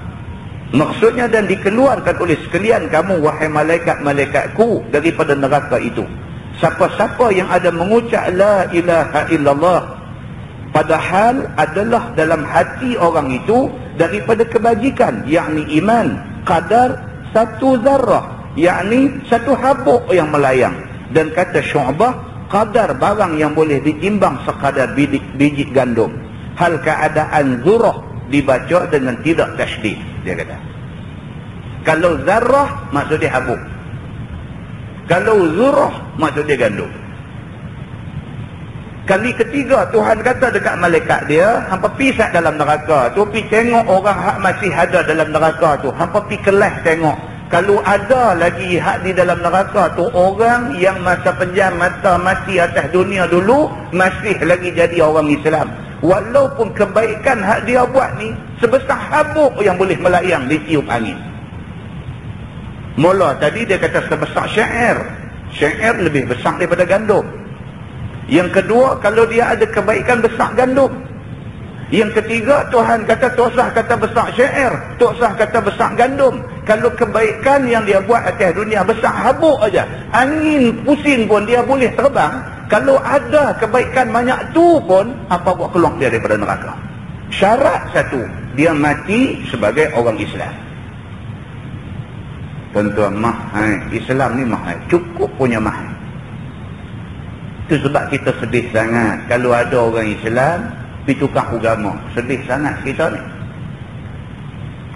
A: Maksudnya, dan dikeluarkan oleh sekalian kamu wahai malaikat-malaikatku daripada neraka itu siapa-siapa yang ada mengucap la ilaha illallah padahal adalah dalam hati orang itu daripada kebajikan, yakni iman, kadar satu zarrah, yakni satu habuk yang melayang. Dan kata Syu'bah, kadar barang yang boleh ditimbang sekadar biji gandum. Hal keadaan zurrah dibaca dengan tidak tasydid. Dia kata, kalau zarrah maksud dia habuk, kalau zurrah maksud dia gandum. Kali ketiga Tuhan kata dekat malaikat dia, hampa pisat dalam neraka tu, pergi tengok orang hak masih ada dalam neraka tu, hampa pergi kelas tengok. Kalau ada lagi hak di dalam neraka tu orang yang masa penjam mata mati atas dunia dulu masih lagi jadi orang Islam, walaupun kebaikan hak dia buat ni sebesar habuk yang boleh melayang ditiup angin. Mula tadi dia kata sebesar syair. Syair lebih besar daripada gandum. Yang kedua, kalau dia ada kebaikan besar gandum. Yang ketiga, Tuhan kata tak usah kata besar syair, tak usah kata besar gandum. Kalau kebaikan yang dia buat atas dunia besar habuk aja, angin pusing pun dia boleh terbang. Kalau ada kebaikan banyak tu pun, apa buat keluar dia daripada neraka? Syarat satu, dia mati sebagai orang Islam. Tuan-tuan, mahal. Islam ni mahal. Cukup punya mahal. Itu sebab kita sedih sangat kalau ada orang Islam pergi tukar agama. Sedih sangat kita ni.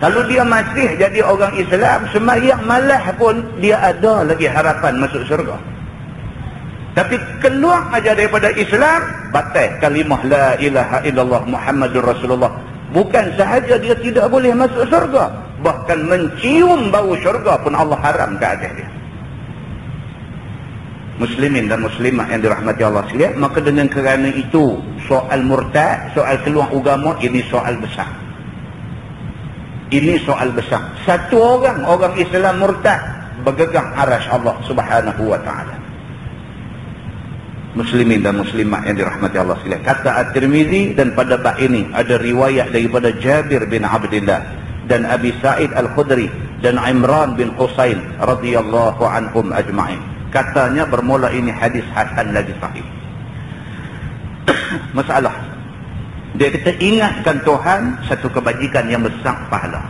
A: Kalau dia masih jadi orang Islam, sembahyang malah pun dia ada lagi harapan masuk syurga. Tapi keluar aja daripada Islam, batal kalimah la ilaha illallah Muhammadur Rasulullah. Bukan sahaja dia tidak boleh masuk syurga, bahkan mencium bau syurga pun Allah haram ke atas dia. Muslimin dan muslimat yang dirahmati Allah sekalian, maka dengan kerana itu soal murtad, soal keluar agama, ini soal besar. Ini soal besar. Satu orang Islam murtad bergegang arasy Allah Subhanahu wa taala. Muslimin dan muslimat yang dirahmati Allah sekalian, kata At-Tirmizi, dan pada bab ini ada riwayat daripada Jabir bin Abdullah dan Abi Sa'id Al-Khudri dan Imran bin Husain radhiyallahu anhum ajma'in. Katanya bermula ini hadis hasan lagi sahih. Masalah, dia kata ingatkan Tuhan satu kebajikan yang besar pahala.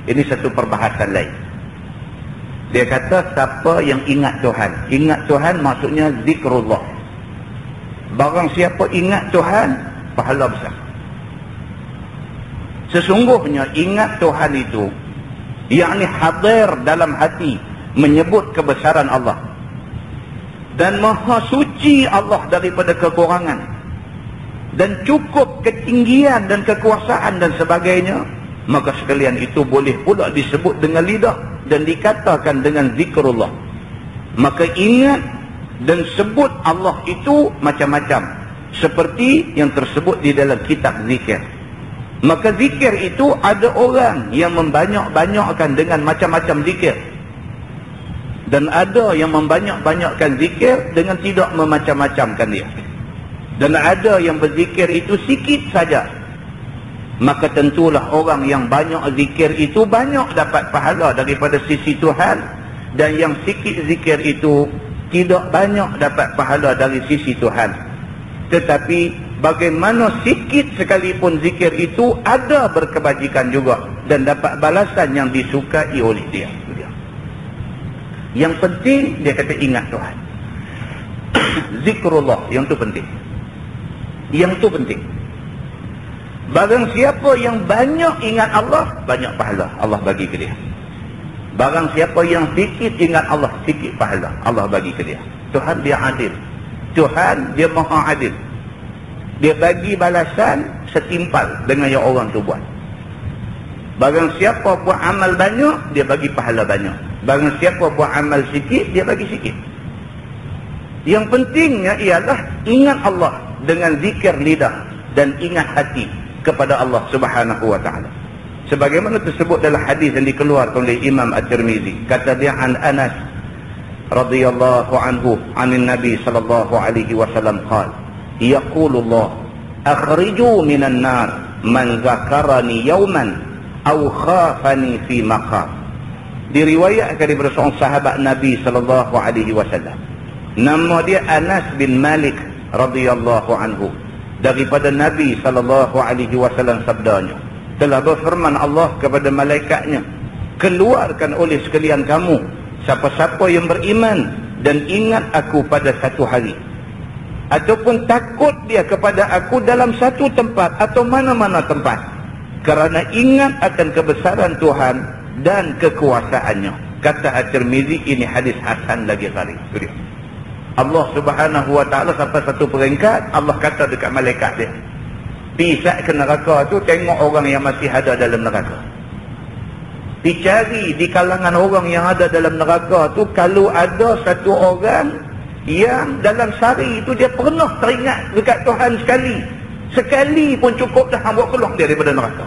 A: Ini satu perbahasan lain. Dia kata siapa yang ingat Tuhan. Ingat Tuhan maksudnya zikrullah. Barang siapa ingat Tuhan, pahala besar. Sesungguhnya ingat Tuhan itu yakni hadir dalam hati menyebut kebesaran Allah, dan maha suci Allah daripada kekurangan, dan cukup ketinggian dan kekuasaan dan sebagainya, maka sekalian itu boleh pula disebut dengan lidah dan dikatakan dengan zikrullah. Maka ingat dan sebut Allah itu macam-macam, seperti yang tersebut di dalam kitab zikir. Maka zikir itu ada orang yang membanyak-banyakkan dengan macam-macam zikir, dan ada yang membanyak-banyakkan zikir dengan tidak memacam-macamkan dia, dan ada yang berzikir itu sikit saja. Maka tentulah orang yang banyak zikir itu banyak dapat pahala daripada sisi Tuhan, dan yang sikit zikir itu tidak banyak dapat pahala dari sisi Tuhan. Tetapi bagaimana sikit sekalipun zikir itu ada berkebajikan juga, dan dapat balasan yang disukai oleh dia. Yang penting dia kata ingat Tuhan. Zikrullah yang tu penting. Yang tu penting. Barang siapa yang banyak ingat Allah, banyak pahala Allah bagi ke dia. Barang siapa yang sikit ingat Allah, sikit pahala Allah bagi ke dia. Tuhan dia adil. Tuhan dia maha adil. Dia bagi balasan setimpal dengan yang orang tu buat. Barang siapa buat amal banyak, dia bagi pahala banyak. Barang siapa buat amal sikit, dia bagi sikit. Yang pentingnya ialah ingat Allah dengan zikir lidah, dan ingat hati kepada Allah Subhanahu wa taala. Sebagaimana tersebut dalam hadis yang dikeluarkan oleh Imam At-Tirmizi, kata dia an Anas radhiyallahu anhu anin Nabi sallallahu alaihi wasallam qala yaqulullah akhriju minan nar man zakarani yawman aw khafani fi maqam. Diriwayatkan daripada seorang sahabat Nabi sallallahu alaihi wasallam, nama dia Anas bin Malik radhiyallahu anhu, daripada Nabi sallallahu alaihi wasallam sabdanya, telah berfirman Allah kepada malaikatnya, keluarkan oleh sekalian kamu siapa-siapa yang beriman dan ingat aku pada satu hari, ataupun takut dia kepada aku dalam satu tempat atau mana-mana tempat, kerana ingat akan kebesaran Tuhan dan kekuasaannya. Kata At-Tirmizi, ini hadis hasan lagi gharib. Allah Subhanahu wa taala sampai satu peringkat Allah kata dekat malaikat dia, pisat ke neraka tu, tengok orang yang masih ada dalam neraka. Dicari di kalangan orang yang ada dalam neraka tu, kalau ada satu orang yang dalam sehari itu dia pernah teringat dekat Tuhan sekali pun cukup dah buat keluar dia daripada neraka.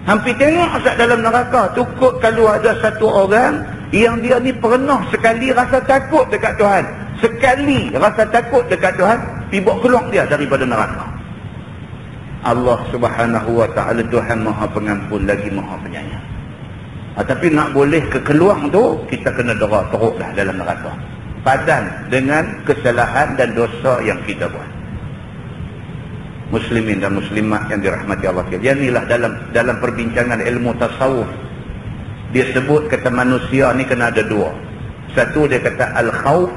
A: Hampir tengok asal dalam neraka tu, kalau ada satu orang yang dia ni pernah sekali rasa takut dekat Tuhan, sekali rasa takut dekat Tuhan, tiba keluar dia daripada neraka. Allah Subhanahu wa taala Tuhan Maha Pengampun lagi Maha Penyayang. Tapi nak boleh kekeluar tu, kita kena dera teruk dah dalam neraka, padan dengan kesalahan dan dosa yang kita buat. Muslimin dan muslimat yang dirahmati Allah. Inilah dalam perbincangan ilmu tasawuf, dia sebut kata manusia ni kena ada dua. Satu dia kata al-khawf,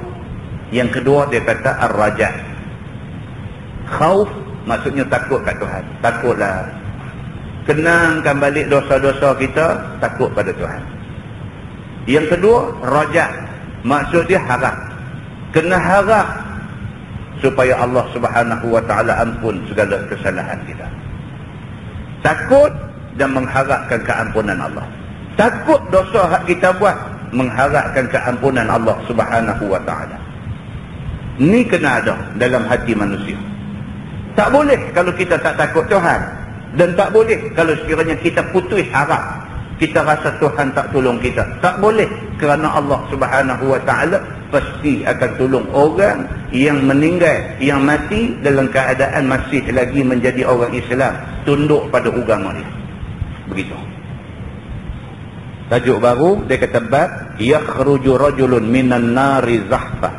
A: yang kedua dia kata ar-raja. Khawf maksudnya takut kat Tuhan, takutlah, kenangkan balik dosa-dosa kita, takut pada Tuhan. Yang kedua raja, maksud dia harap, kena harap supaya Allah Subhanahu wa taala ampun segala kesalahan kita. Takut dan mengharapkan keampunan Allah. Takut dosa hak kita buat, mengharapkan keampunan Allah Subhanahu wa taala. Ni kena ada dalam hati manusia. Tak boleh kalau kita tak takut Tuhan, dan tak boleh kalau sekiranya kita putus harap, kita rasa Tuhan tak tolong kita. Tak boleh, kerana Allah Subhanahu wa taala pasti akan tolong orang yang meninggal, yang mati dalam keadaan masih lagi menjadi orang Islam, tunduk pada agama dia. Begitu. Tajuk baru dia kata bab yakhruju rajulun minan nari zahfa,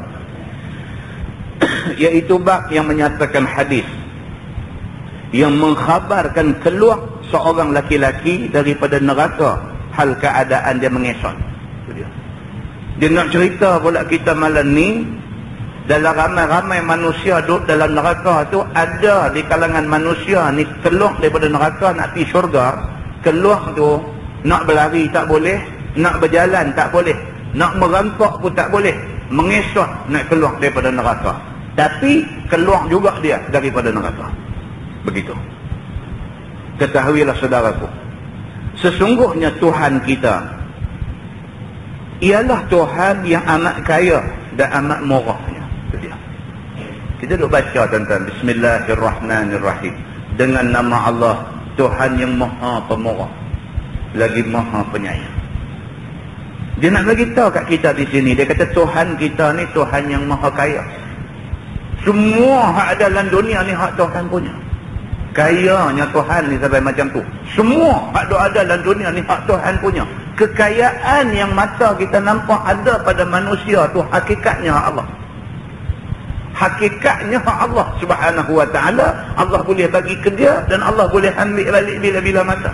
A: iaitu bab yang menyatakan hadis yang mengkhabarkan keluar seorang laki-laki daripada neraka hal keadaan dia mengeson. Dia nak cerita pula kita malam ni, dalam ramai-ramai manusia duduk dalam neraka tu, ada di kalangan manusia ni keluar daripada neraka nak pergi syurga, keluar tu Nak berlari tak boleh, nak berjalan tak boleh, nak merangkak pun tak boleh, mengesot nak keluar daripada neraka. Tapi keluar juga dia daripada neraka. Begitu. Ketahuilah saudaraku, sesungguhnya Tuhan kita ialah Tuhan yang amat kaya dan amat murahnya. Itu dia. Kita duk baca tuan-tuan, Bismillahirrahmanirrahim. Dengan nama Allah, Tuhan yang maha pemurah lagi maha penyayang. Dia nak bagi tahu kat kita di sini, dia kata Tuhan kita ni Tuhan yang maha kaya. Semua hak ada dalam dunia ni hak Tuhan punya. Kayanya Tuhan ni sampai macam tu. Semua hak ada dalam dunia ni hak Tuhan punya. Kekayaan yang mata kita nampak ada pada manusia tu hakikatnya hak Allah. Hakikatnya hak Allah Subhanahu wa ta'ala. Allah boleh bagi ke dia dan Allah boleh ambil balik bila-bila masa.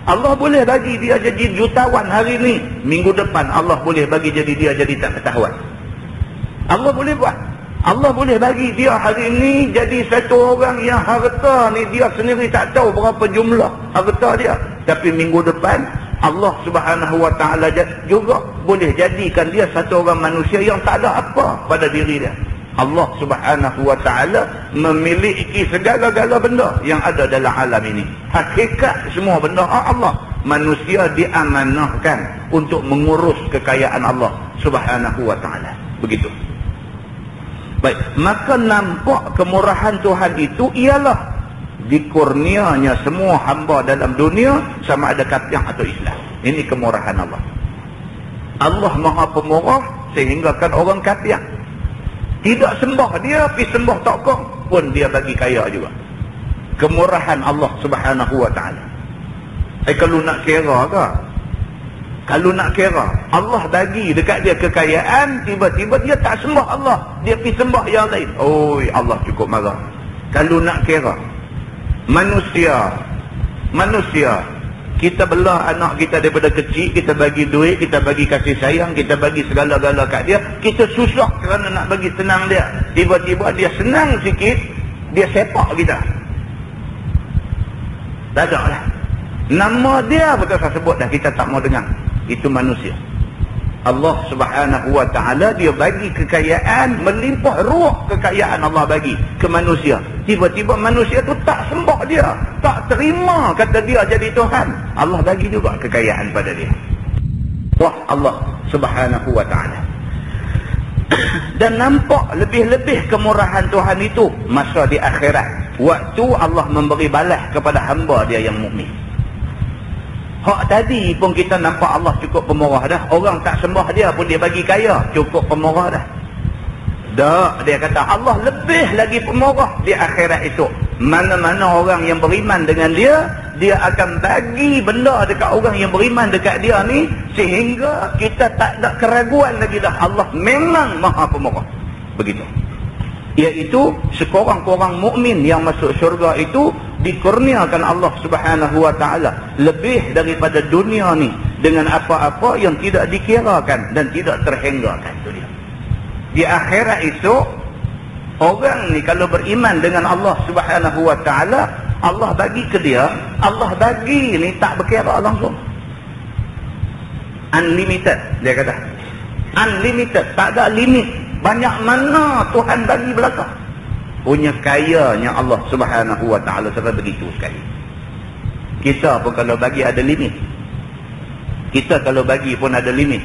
A: Allah boleh bagi dia jadi jutawan hari ni, minggu depan Allah boleh bagi jadi dia jadi tak ketahuan. Allah boleh buat. Allah boleh bagi dia hari ni jadi satu orang yang harta ni dia sendiri tak tahu berapa jumlah harta dia. Tapi minggu depan Allah Subhanahu wa ta'ala juga boleh jadikan dia satu orang manusia yang tak ada apa pada diri dia. Allah Subhanahu wa ta'ala memiliki segala-gala benda yang ada dalam alam ini. Hakikat semua benda Allah. Manusia diamanahkan untuk mengurus kekayaan Allah Subhanahu wa ta'ala. Begitu. Baik, maka nampak kemurahan Tuhan itu ialah dikurnianya semua hamba dalam dunia, sama ada kafir atau Islam. Ini kemurahan Allah. Allah maha pemurah sehingga kan orang kafir tidak sembah dia, pergi sembah tokoh pun dia bagi kaya juga. Kemurahan Allah Subhanahu wa ta'ala. Kalau nak kira ke? Kalau nak kira, Allah bagi dekat dia kekayaan, tiba-tiba dia tak sembah Allah, dia pergi sembah yang lain. Oi, Allah cukup marah. Kalau nak kira, manusia, kita belah anak kita daripada kecil, kita bagi duit, kita bagi kasih sayang, kita bagi segala-gala kat dia, kita susah kerana nak bagi senang dia. Tiba-tiba dia senang sikit, dia sepak kita. Tak ada lah. Nama dia betul saya sebut dah, kita tak mau dengar. Itu manusia. Allah Subhanahu wa ta'ala dia bagi kekayaan, melimpah ruh kekayaan Allah bagi ke manusia. Tiba-tiba manusia tu tak sembah dia, tak terima kata dia jadi Tuhan. Allah bagi juga kekayaan pada dia. Wah, Allah Subhanahu wa ta'ala. Dan nampak lebih-lebih kemurahan Tuhan itu masa di akhirat, waktu Allah memberi balas kepada hamba dia yang mukmin. Hak tadi pun kita nampak Allah cukup pemurah dah. Orang tak sembah dia pun dia bagi kaya, cukup pemurah dah. Tak, dia kata Allah lebih lagi pemurah di akhirat itu. Mana-mana orang yang beriman dengan dia, dia akan bagi benda dekat orang yang beriman dekat dia ni, sehingga kita tak ada keraguan lagi dah. Allah memang maha pemurah. Begitu. Iaitu sekurang-kurang mukmin yang masuk syurga itu dikurniakan Allah Subhanahu wa ta'ala lebih daripada dunia ni dengan apa-apa yang tidak dikirakan dan tidak terhinggakan. Itu dia. Di akhirat itu orang ni kalau beriman dengan Allah Subhanahu wa ta'ala, Allah bagi ke dia, Allah bagi ni tak berkira langsung. Unlimited, dia kata. Unlimited, tak ada limit. Banyak mana Tuhan bagi belakang. Punya kayanya Allah Subhanahu wa ta'ala sampai begitu sekali. Kita pun kalau bagi ada limit. Kita kalau bagi pun ada limit.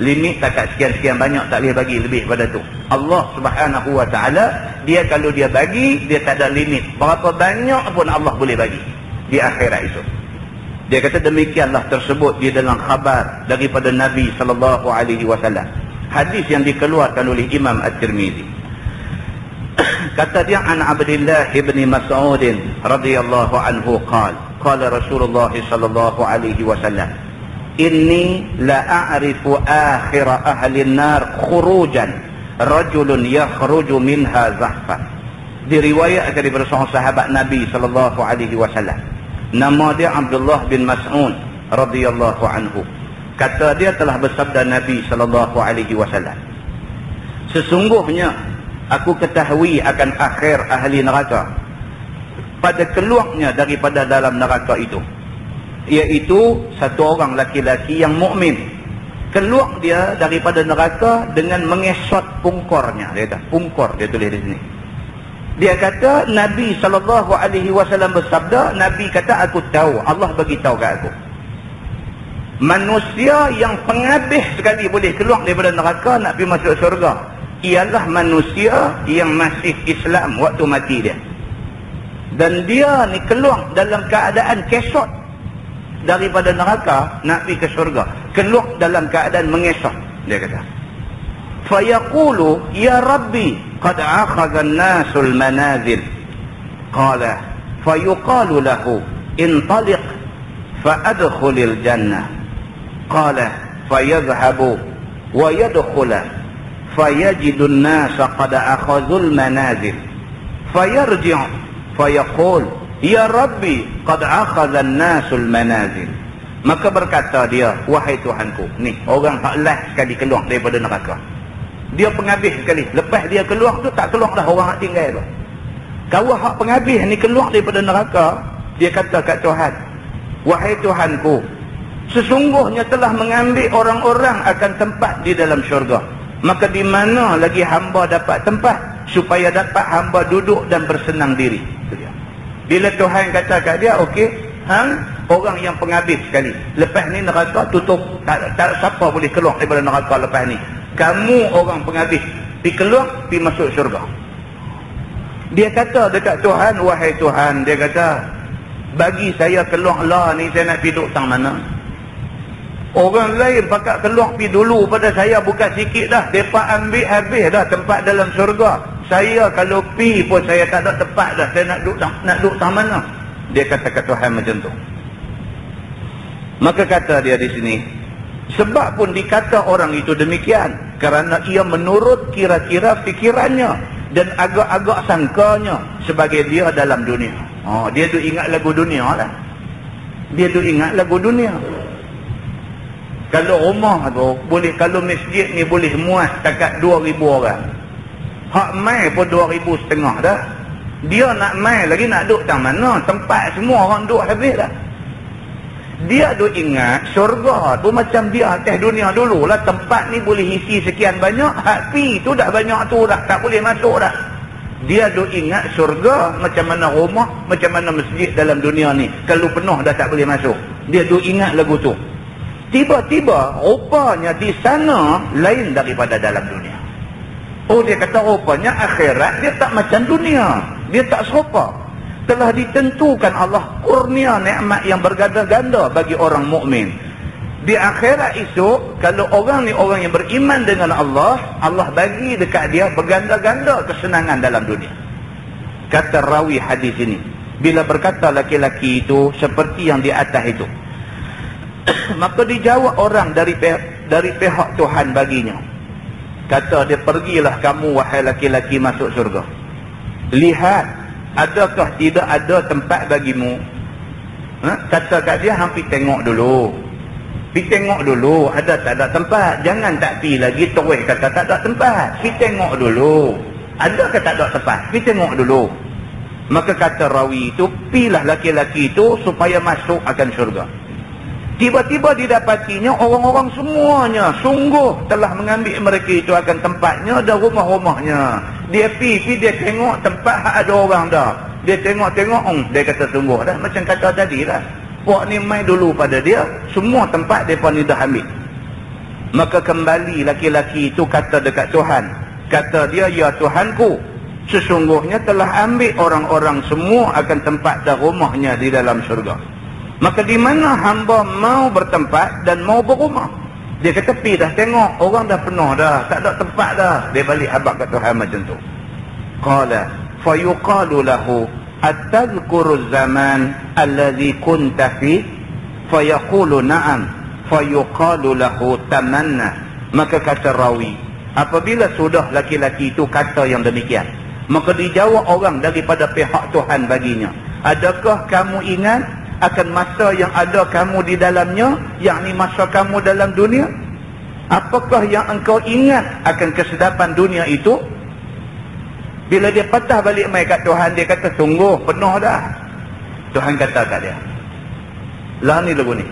A: Limit takat sekian-sekian banyak, tak boleh bagi lebih pada tu. Allah Subhanahu wa ta'ala, dia kalau dia bagi, dia tak ada limit. Berapa banyak pun Allah boleh bagi di akhirat itu. Dia kata demikianlah tersebut di dalam khabar daripada Nabi SAW. Hadis yang dikeluarkan oleh Imam At-Tirmizi. Kata dia an Abdullah bin Mas'ud radhiyallahu anhu qala Rasulullah sallallahu alaihi wasallam inni la a'rifu akhir ahli an-nar khurujan rajulun yakhruju minha zahfan. Diriwayatkan daripada seorang sahabat Nabi sallallahu alaihi wasallam, nama dia Abdullah bin Mas'ud radhiyallahu anhu. Kata dia telah bersabda Nabi sallallahu alaihi wasallam, sesungguhnya aku ketahui akan akhir ahli neraka pada keluarnya daripada dalam neraka itu, iaitu satu orang laki-laki yang mukmin. Keluar dia daripada neraka dengan mengesot pungkornya. Dia kata, pungkor dia tulis di sini. Dia kata Nabi SAW bersabda, Nabi kata aku tahu, Allah bagi tahu kat aku. Manusia yang penghabis sekali boleh keluar daripada neraka nak pergi masuk syurga ialah manusia yang masih Islam waktu mati dia. Dan dia ni keluar dalam keadaan kesot daripada neraka nak pergi ke syurga. Keluar dalam keadaan mengesot, dia kata. Fayaqulu ya Rabbi qad akhadha an-nasul manazil. Qala fayuqalu lahu intaliq fa'adkhulil jannah. Qala fayadhhabu wa yadkhula fayajidu an-nasa qad akhadhul manazil fayarji' fayaqul ya Rabbi qad akhadha an-nasul manazil. Maka berkata dia, wahai Tuhanku, ni orang hak last sekali keluar daripada neraka. Dia penghabis sekali. Lepas dia keluar tu tak keluar dah orang hak tinggal tu. Kalau hak penghabis ni keluar daripada neraka, dia kata kat Tuhan, wahai Tuhanku, sesungguhnya telah mengambil orang-orang akan tempat di dalam syurga. Maka di mana lagi hamba dapat tempat supaya dapat hamba duduk dan bersenang diri. Bila Tuhan kata kat dia, okey, orang yang penghabis sekali, lepas ni neraka tutup, tak siapa boleh keluar daripada neraka lepas ni. Kamu orang penghabis, pergi keluar, pergi masuk syurga. Dia kata dekat Tuhan, wahai Tuhan, dia kata, bagi saya keluar lah ni, saya nak pergi duduk tang mana? Orang lain pakat keluar pergi dulu pada saya, bukan sikit dah. Mereka ambil habis dah tempat dalam syurga. Saya kalau pergi pun saya tak ada tempat dah. Saya nak duduk tang mana? Dia kata kat Tuhan macam tu. Maka kata dia di sini, sebab pun dikata orang itu demikian kerana ia menurut kira-kira fikirannya dan agak-agak sangkanya sebagai dia dalam dunia. Dia tu ingat lagu dunia lah. Dia tu ingat lagu dunia. Kalau rumah tu boleh, kalau masjid ni boleh muat takat 2,000 orang. Hak mai pun 2,500 dah. Dia nak mai lagi nak duduk tang mana? Tempat semua orang duduk habis dah. Dia duk ingat syurga tu macam dia atas dunia dulu lah. Tempat ni boleh isi sekian banyak, hak pi tu dah banyak tu dah, tak boleh masuk dah. Dia duk ingat syurga macam mana rumah, macam mana masjid dalam dunia ni. Kalau penuh dah tak boleh masuk. Dia duk ingat lagu tu. Tiba-tiba rupanya di sana lain daripada dalam dunia. Dia kata rupanya akhirat dia tak macam dunia. Dia tak serupa. Telah ditentukan Allah kurnia nikmat yang berganda-ganda bagi orang mukmin. Di akhirat esok, kalau orang ni orang yang beriman dengan Allah, Allah bagi dekat dia berganda-ganda kesenangan dalam dunia. Kata rawi hadis ini, bila berkata laki-laki itu seperti yang di atas itu, maka dijawab orang dari pihak Tuhan baginya. Kata dia, pergilah kamu wahai laki-laki masuk syurga. Lihat, adakah tidak ada tempat bagimu? Kata kat dia, hampir tengok dulu. Pergi tengok dulu, ada tak ada tempat. Jangan tak pergi lagi terus kata tak ada tempat. Pergi tengok dulu. Ada ke tak ada tempat? Pergi tengok dulu. Maka kata rawi itu, pilah laki-laki itu supaya masuk akan syurga. Tiba-tiba didapatinya orang-orang semuanya sungguh telah mengambil mereka itu akan tempatnya dan rumah-rumahnya. Dia pergi dia tengok tempat ada orang dah. Dia tengok-tengok, dia kata sungguh dah. Macam kata tadi lah. Puak ni main dulu pada dia, semua tempat mereka ni dah ambil. Maka kembali laki-laki itu kata dekat Tuhan. Kata dia, ya Tuhanku, sesungguhnya telah ambil orang-orang semua akan tempat dan rumahnya di dalam syurga. Maka di mana hamba mau bertempat dan mau berumah? Dia kata, pergi dah tengok, orang dah penuh dah, tak ada tempat dah. Dia balik habaq kat Tuhan macam tu. Qala fayuqalu lahu atadhkuru zaman alladhi kunta fi? Fayaqulu na'am. Fayuqalu lahu tamanna. Maka kata rawi, apabila sudah laki-laki itu kata yang demikian, maka dijawab orang daripada pihak Tuhan baginya, adakah kamu ingat akan masa yang ada kamu di dalamnya, yakni masa kamu dalam dunia? Apakah yang engkau ingat akan kesedapan dunia itu? Bila dia patah balik mai kat Tuhan, dia kata, sungguh penuh dah. Tuhan kata kat dia, Lah ni lagu ni.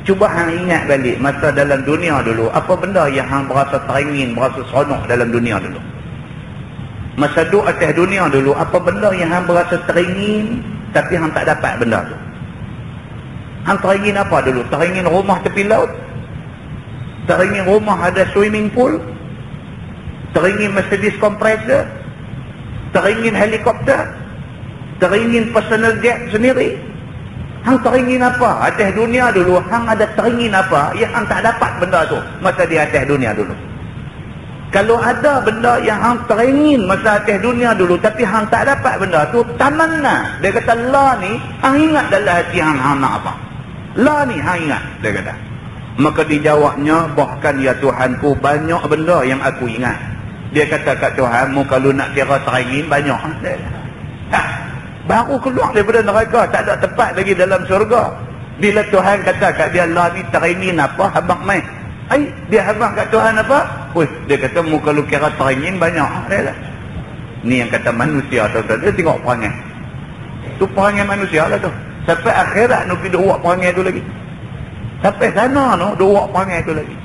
A: Cuba hang ingat balik masa dalam dunia dulu, apa benda yang hang berasa teringin, berasa seronok dalam dunia dulu. Masa duduk atas dunia dulu, apa benda yang hang berasa teringin tapi hang tak dapat benda tu. Hang teringin apa dulu? Teringin rumah tepi laut? Teringin rumah ada swimming pool? Teringin Mercedes compressor? Teringin helikopter? Teringin personal jet sendiri? Hang teringin apa? Atas dunia dulu, hang ada teringin apa yang hang tak dapat benda tu masa di atas dunia dulu. Kalau ada benda yang hang teringin masa atas dunia dulu tapi hang tak dapat benda tu, tamanna. Dia kata la ni, hang ingat dalam hati hang nak apa? La ni hang ingat, dia kata. Maka dijawabnya, bahkan ya Tuhanku, banyak benda yang aku ingat. Dia kata kat Tuhanmu, kalau nak kira teringin banyak. Baru keluar daripada neraka, tak ada tempat lagi dalam syurga. Bila Tuhan kata kat dia, la ni teringin apa, habang main. Dia habang kat Tuhan apa? Dia kata, mu kalau kira teringin banyak. Ni yang kata manusia tu. Dia tengok perangai. Tu perangai manusia lah tu. Sampai akhirat nu pergi buat perangai tu lagi. Sampai sana nu buat perangai tu lagi.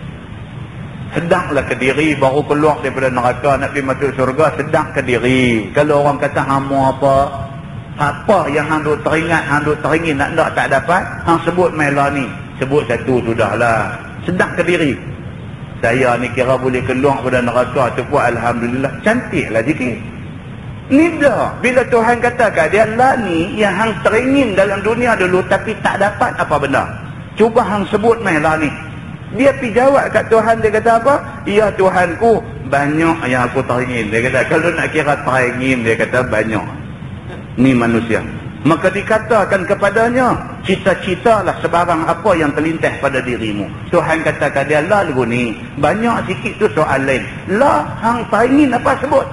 A: Sedanglah ke diri, baru keluar daripada neraka nak pergi masuk syurga, sedang ke diri. Kalau orang kata hamu apa yang hang duk teringat, hang duk teringin nak tak dapat, hang sebut mela ni. Sebut satu sudahlah. Sedang ke diri. Saya ni kira boleh keluar daripada neraka tu pun alhamdulillah, cantiklah dikit. Ni dah, bila Tuhan kata kat dia, lah ni yang hang teringin dalam dunia dulu tapi tak dapat apa benda. Cuba hang sebut mai lah ni. Dia pergi jawab kat Tuhan, dia kata apa? Ya Tuhanku, banyak yang aku teringin. Dia kata, kalau nak kira teringin, dia kata banyak. Ni manusia. Maka dikatakan kepadanya, cita-citalah sebarang apa yang terlintas pada dirimu. Tuhan kata kat dia, lah lagu ni, banyak sikit tu soal lain. Lah hang teringin apa sebut?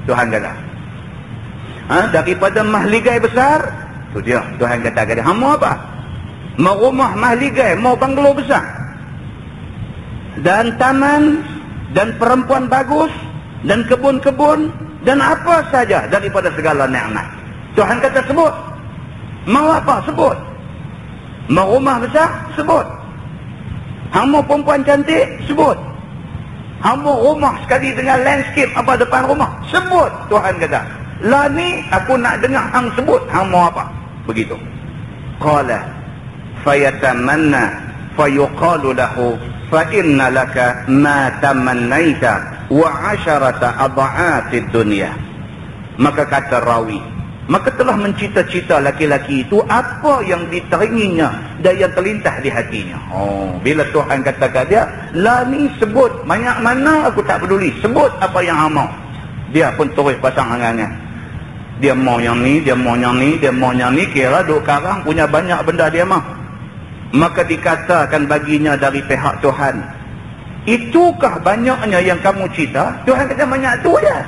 A: Tuhan kata. Daripada mahligai besar, tu dia Tuhan kata kat dia, hang mau apa? Mau rumah mahligai, mau banglo besar, dan taman, dan perempuan bagus, dan kebun-kebun, dan apa saja daripada segala nikmat. Tuhan kata sebut. Mau apa? Sebut. Mau rumah besar? Sebut. Hang mau perempuan cantik? Sebut. Hang mau rumah sekali dengan landscape apa depan rumah? Sebut. Tuhan kata, lah ni aku nak dengar hang sebut. Hang mau apa? Begitu. Qala fayatamanna fayuqalu lahu fa inna laka ma tamannaita wa 'asharata adha'atid dunya. Maka kata rawi, maka telah mencita-cita laki-laki itu apa yang diteringinnya dan yang terlintas di hatinya. Bila Tuhan kata kat dia, lah ni sebut, banyak mana aku tak peduli, sebut apa yang hang mau. Dia pun terus pasang angan-angan. Dia mau yang ni, dia mau yang ni, dia mau yang ni, kira duk karang punya banyak benda dia mau. Maka dikatakan baginya dari pihak Tuhan, itukah banyaknya yang kamu cita? Tuhan kata banyak tu je.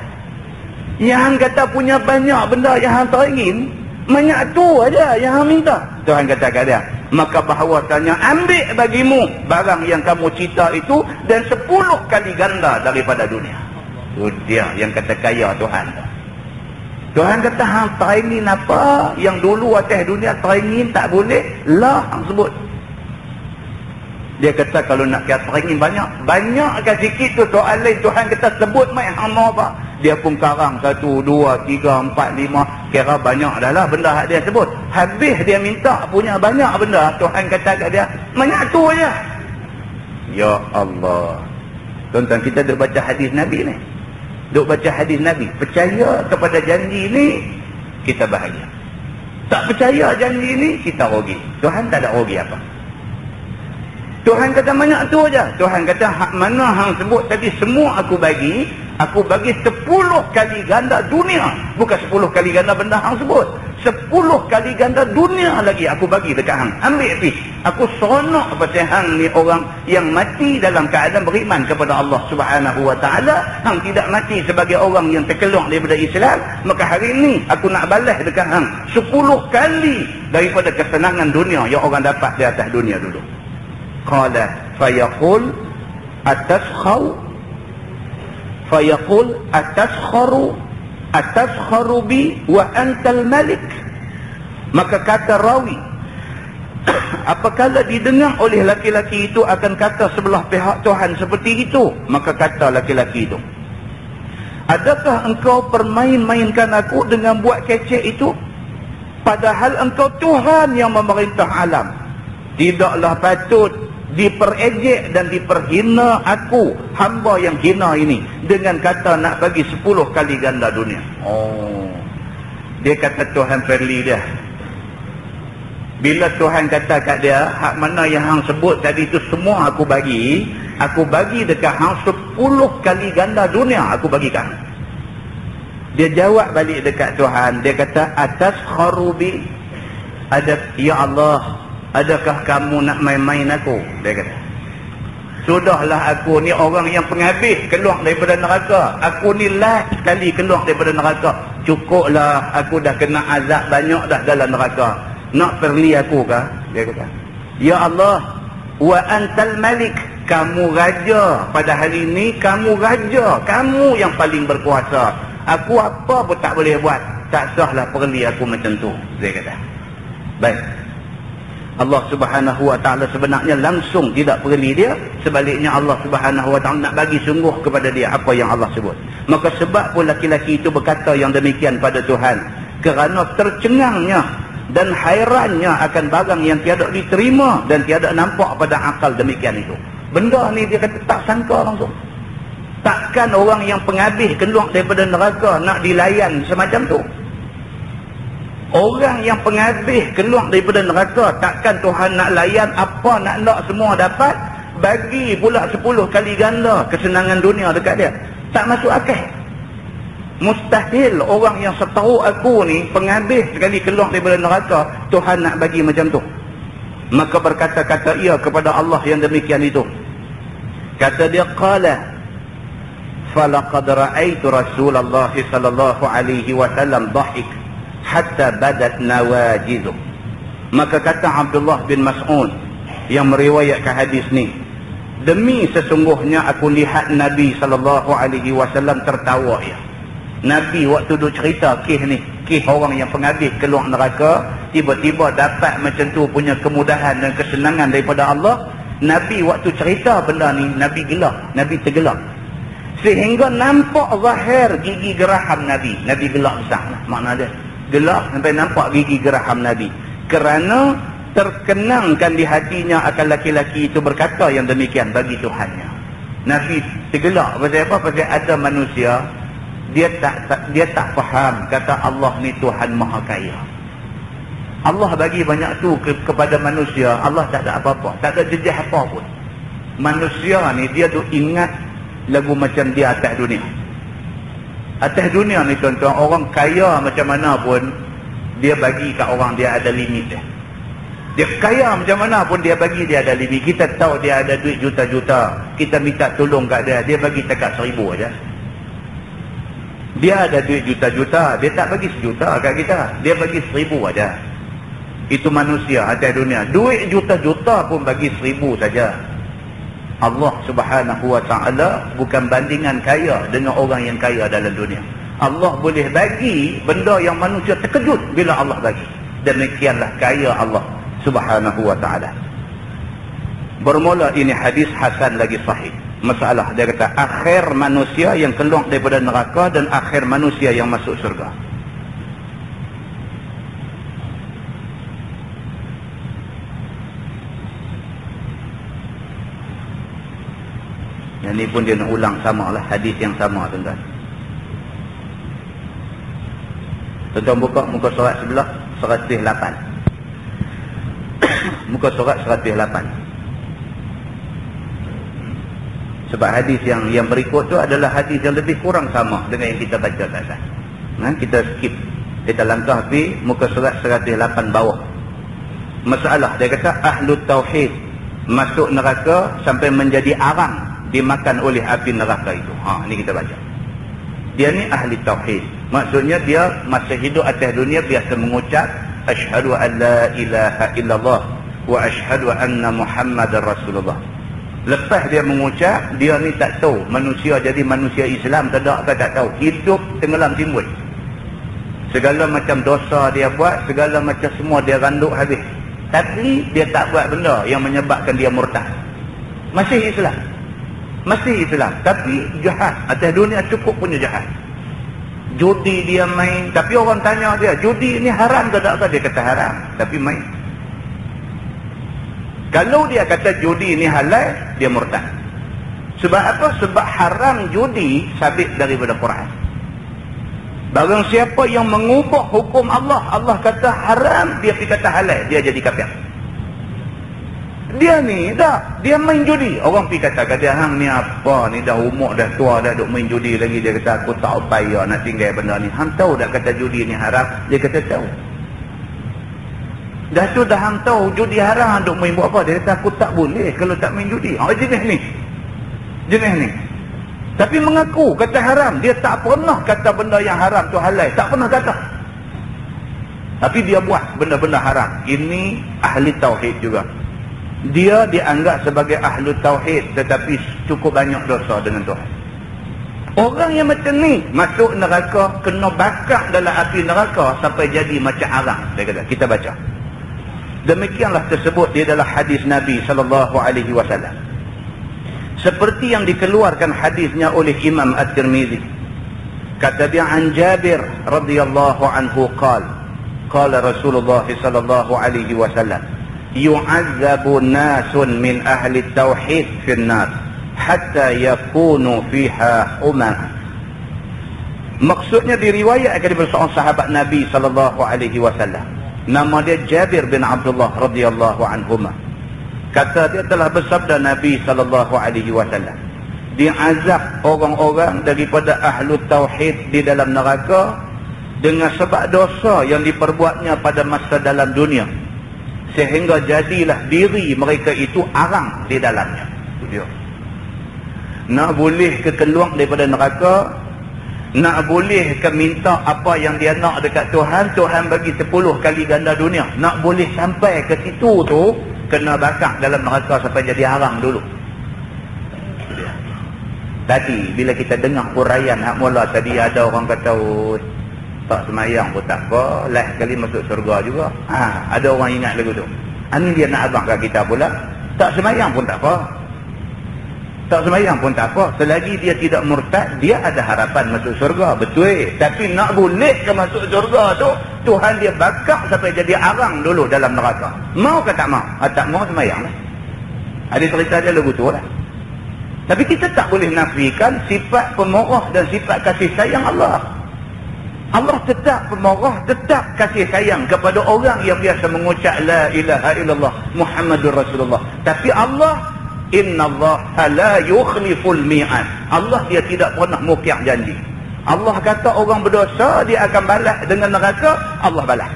A: Yang kata punya banyak benda yang hang teringin, banyak tu aja yang hang minta. Tuhan kata kat dia, maka bahawasanya ambil bagimu barang yang kamu cita itu dan 10 kali ganda daripada dunia. Itu dia yang kata kaya Tuhan. Tuhan kata hang teringin apa yang dulu atas dunia teringin tak boleh, lah hang sebut. Dia kata kalau nak kira teringin banyakkan sikit tu soal lain. Tuhan kata sebut mai hang mau apa. Dia pun karang 1, 2, 3, 4, 5, kira banyak dah lah benda dia sebut. Habis dia minta punya banyak benda, Tuhan kata kat dia, banyak tu aja. Ya Allah. Tuan-tuan, kita duk baca hadis Nabi ni. Duk baca hadis Nabi, percaya kepada janji ni, kita bahagia. Tak percaya janji ni, kita rugi. Tuhan tak ada rugi apa. Tuhan kata banyak tu aja. Tuhan kata hak mana hang sebut tadi semua aku bagi 10 kali ganda dunia. Bukan 10 kali ganda benda hang sebut. 10 kali ganda dunia lagi aku bagi dekat hang. Ambil pergi. Aku seronok pasal hang ni orang yang mati dalam keadaan beriman kepada Allah Subhanahu wa taala. Hang tidak mati sebagai orang yang terkeluar daripada Islam. Maka hari ini aku nak balas dekat hang 10 kali daripada kesenangan dunia yang orang dapat di atas dunia dulu. Qala fayaqul ataskharu bi wa antal malik. Maka kata rawi, Apabila didengar oleh laki-laki itu akan kata sebelah pihak Tuhan seperti itu, maka kata laki-laki itu, adakah engkau permain-mainkan aku dengan buat kecek itu? Padahal engkau Tuhan yang memerintah alam. Tidaklah patut diperejek dan diperhina aku, hamba yang hina ini, dengan kata nak bagi 10 kali ganda dunia. Oh, dia kata Tuhan friendly dia. Bila Tuhan kata kat dia, hak mana yang hang sebut tadi itu semua aku bagi dekat hang 10 kali ganda dunia aku bagikan. Dia jawab balik dekat Tuhan, dia kata, atas kharubi, ya Allah, adakah kamu nak main-main aku? Dia kata, sudahlah, aku ni orang yang penghabis keluar daripada neraka, aku ni last sekali keluar daripada neraka, cukuplah, aku dah kena azab banyak dah dalam neraka, nak perli aku kah? Dia kata, ya Allah, wa antal malik, kamu raja pada hari ini, kamu raja, kamu yang paling berkuasa, aku apa pun tak boleh buat, tak sahlah perli aku macam tu. Dia kata, baik, Allah Subhanahu wa ta'ala sebenarnya langsung tidak perli dia, sebaliknya Allah Subhanahu wa ta'ala nak bagi sungguh kepada dia apa yang Allah sebut. Maka sebab pun laki-laki itu berkata yang demikian pada Tuhan, kerana tercengangnya dan hairannya akan barang yang tiada diterima dan tiada nampak pada akal demikian itu. Benda ni dia kata tak sangka langsung. Takkan orang yang penghabis keluar daripada neraka nak dilayan semacam tu? Orang yang penghabis keluar daripada neraka, takkan Tuhan nak layan apa nak semua dapat, bagi pula 10 kali ganda kesenangan dunia dekat dia? Tak masuk akal. Mustahil orang yang setahu aku ni penghabis sekali keluar daripada neraka, Tuhan nak bagi macam tu. Maka berkata-kata ia kepada Allah yang demikian itu. Kata dia, qala falaqad ra'aitu Rasulullah sallallahu alaihi wasallam dhahik hatta badat nawajizu. Maka kata Abdullah bin Mas'ud yang meriwayatkan hadis ni, demi sesungguhnya aku lihat Nabi sallallahu alaihi wasallam tertawa ya. Nabi waktu duk cerita kes orang yang penghabis keluar neraka, tiba-tiba dapat macam tu punya kemudahan dan kesenangan daripada Allah. Nabi waktu cerita benda ni, Nabi gelak, Nabi tergelak, sehingga nampak zahir gigi geraham Nabi. Nabi gelak besar lah. Makna dia gelak sampai nampak gigi geraham Nabi, kerana terkenangkan di hatinya akan laki-laki itu berkata yang demikian bagi Tuhannya. Nabi tergelak pasal apa? Pasal ada manusia dia tak faham kata Allah ni Tuhan Maha Kaya. Allah bagi banyak tu kepada manusia, Allah tak ada apa-apa, tak ada jejak apa pun. Manusia ni dia tu ingat lagu macam dia atas dunia. Atas dunia ni tuan-tuan, orang kaya macam mana pun dia bagi kat orang, dia ada limit dia. Dia kaya macam mana pun dia bagi, dia ada limit. Kita tahu dia ada duit juta-juta, kita minta tolong kat dia, dia bagi takat 1000 aja. Dia ada duit juta-juta, dia tak bagi 1 juta kat kita, dia bagi 1000 aja. Itu manusia atas dunia. Duit juta-juta pun bagi 1000 saja. Allah Subhanahu wa ta'ala bukan bandingan kaya dengan orang yang kaya dalam dunia. Allah boleh bagi benda yang manusia terkejut bila Allah bagi. Demikianlah kaya Allah Subhanahu wa ta'ala. Bermula ini hadis hasan lagi sahih. Masalah dia kata akhir manusia yang keluar daripada neraka dan akhir manusia yang masuk surga. Yang ni pun dia nak ulang sama lah, hadis yang sama tuan-tuan. Tuan-tuan buka muka surat sebelah 108. Muka surat 108. Sebab hadis yang berikut tu adalah hadis yang lebih kurang sama dengan yang kita baca tadi. Kita skip, kita langkah pergi muka surat 108 bawah. Masalah dia kata ahlu tauhid masuk neraka sampai menjadi arang dimakan oleh api neraka itu. Ini kita baca. Dia ni ahli tauhid. Maksudnya dia masa hidup atas dunia biasa mengucap asyhadu an la ilaha illallah wa asyhadu anna muhammadar rasulullah. Lepas dia mengucap, dia ni tak tahu manusia jadi manusia Islam tak ada, tak tahu. Hidup tenggelam timbul. Segala macam dosa dia buat, segala macam semua dia randuk habis. tapi dia tak buat benda yang menyebabkan dia murtad. Masih Islam. Masih Islam, tapi jahat. Atas dunia cukup punya jahat. Judi dia main, tapi orang tanya dia, judi ini haram ke tak? Dia kata haram, tapi main. Kalau dia kata judi ini halal, dia murtad. Sebab apa? Sebab haram judi sabit daripada Quran. Barang siapa yang mengubah hukum Allah, Allah kata haram, dia pergi kata halal, dia jadi kafir. Dia ni dah, dia main judi. Orang pergi kata hang ni apa ni, dah umur dah tua dah duk main judi lagi. Dia kata aku tak payah nak tinggal benda ni. Hang tahu dah kata judi ni haram? Dia kata tahu. Dah tu dah hang tahu judi haram, hang duk main buat apa? Dia kata aku tak boleh kalau tak main judi. Jenis ni. Jenis ni. Tapi mengaku kata haram. Dia tak pernah kata benda yang haram tu halal. Tak pernah kata. Tapi dia buat benda-benda haram. Ini ahli tauhid juga. Dia dianggap sebagai ahli tauhid, tetapi cukup banyak dosa dengan Tuhan. Orang yang macam ni masuk neraka, kena bakar dalam api neraka sampai jadi macam arang. Dia kata, kita baca. Demikianlah tersebut di dalam hadis Nabi SAW. Seperti yang dikeluarkan hadisnya oleh Imam At-Tirmizi. Kata dia, an Jabir radhiyallahu anhu qala Rasulullah sallallahu alaihi wasallam, yu'azzabu nasun min ahli tauhid fil nar hatta yakunu fiha umam. Maksudnya diriwayatkan daripada seorang sahabat Nabi sallallahu alaihi wasallam, nama dia Jabir bin Abdullah radhiyallahu anhuma. Kata dia telah bersabda Nabi sallallahu alaihi wasallam, diazab orang-orang daripada ahli tauhid di dalam neraka dengan sebab dosa yang diperbuatnya pada masa dalam dunia, sehingga jadilah diri mereka itu arang di dalamnya. Itu dia. Nak boleh ke keluar daripada neraka, nak boleh ke minta apa yang dia nak dekat Tuhan, Tuhan bagi 10 kali ganda dunia. Nak boleh sampai ke situ tu, kena bakar dalam neraka sampai jadi arang dulu. Itu dia. Tadi bila kita dengar huraian hak mula tadi, ada orang kata tak semayang pun tak apa, last kali masuk surga juga. Ada orang ingat lagu tu. Ini dia nak abangkan kita pula. Tak semayang pun tak apa. Tak semayang pun tak apa. Selagi dia tidak murtad, dia ada harapan masuk surga. Betul. Tapi nak boleh ke masuk surga tu, Tuhan dia bakar sampai jadi arang dulu dalam neraka. Mau ke tak mau? Tak mau semayang lah. Ada cerita dia lagu tu lah. Tapi kita tak boleh nafikan sifat pemurah dan sifat kasih sayang Allah. Allah tetap pemarah, tetap kasih sayang kepada orang yang biasa mengucap la ilaha illallah Muhammadur Rasulullah. Tapi Allah, innallaha la yukhliful mi'ad. Allah dia tidak pernah mukiak janji. Allah kata orang berdosa dia akan balas dengan neraka, Allah balas.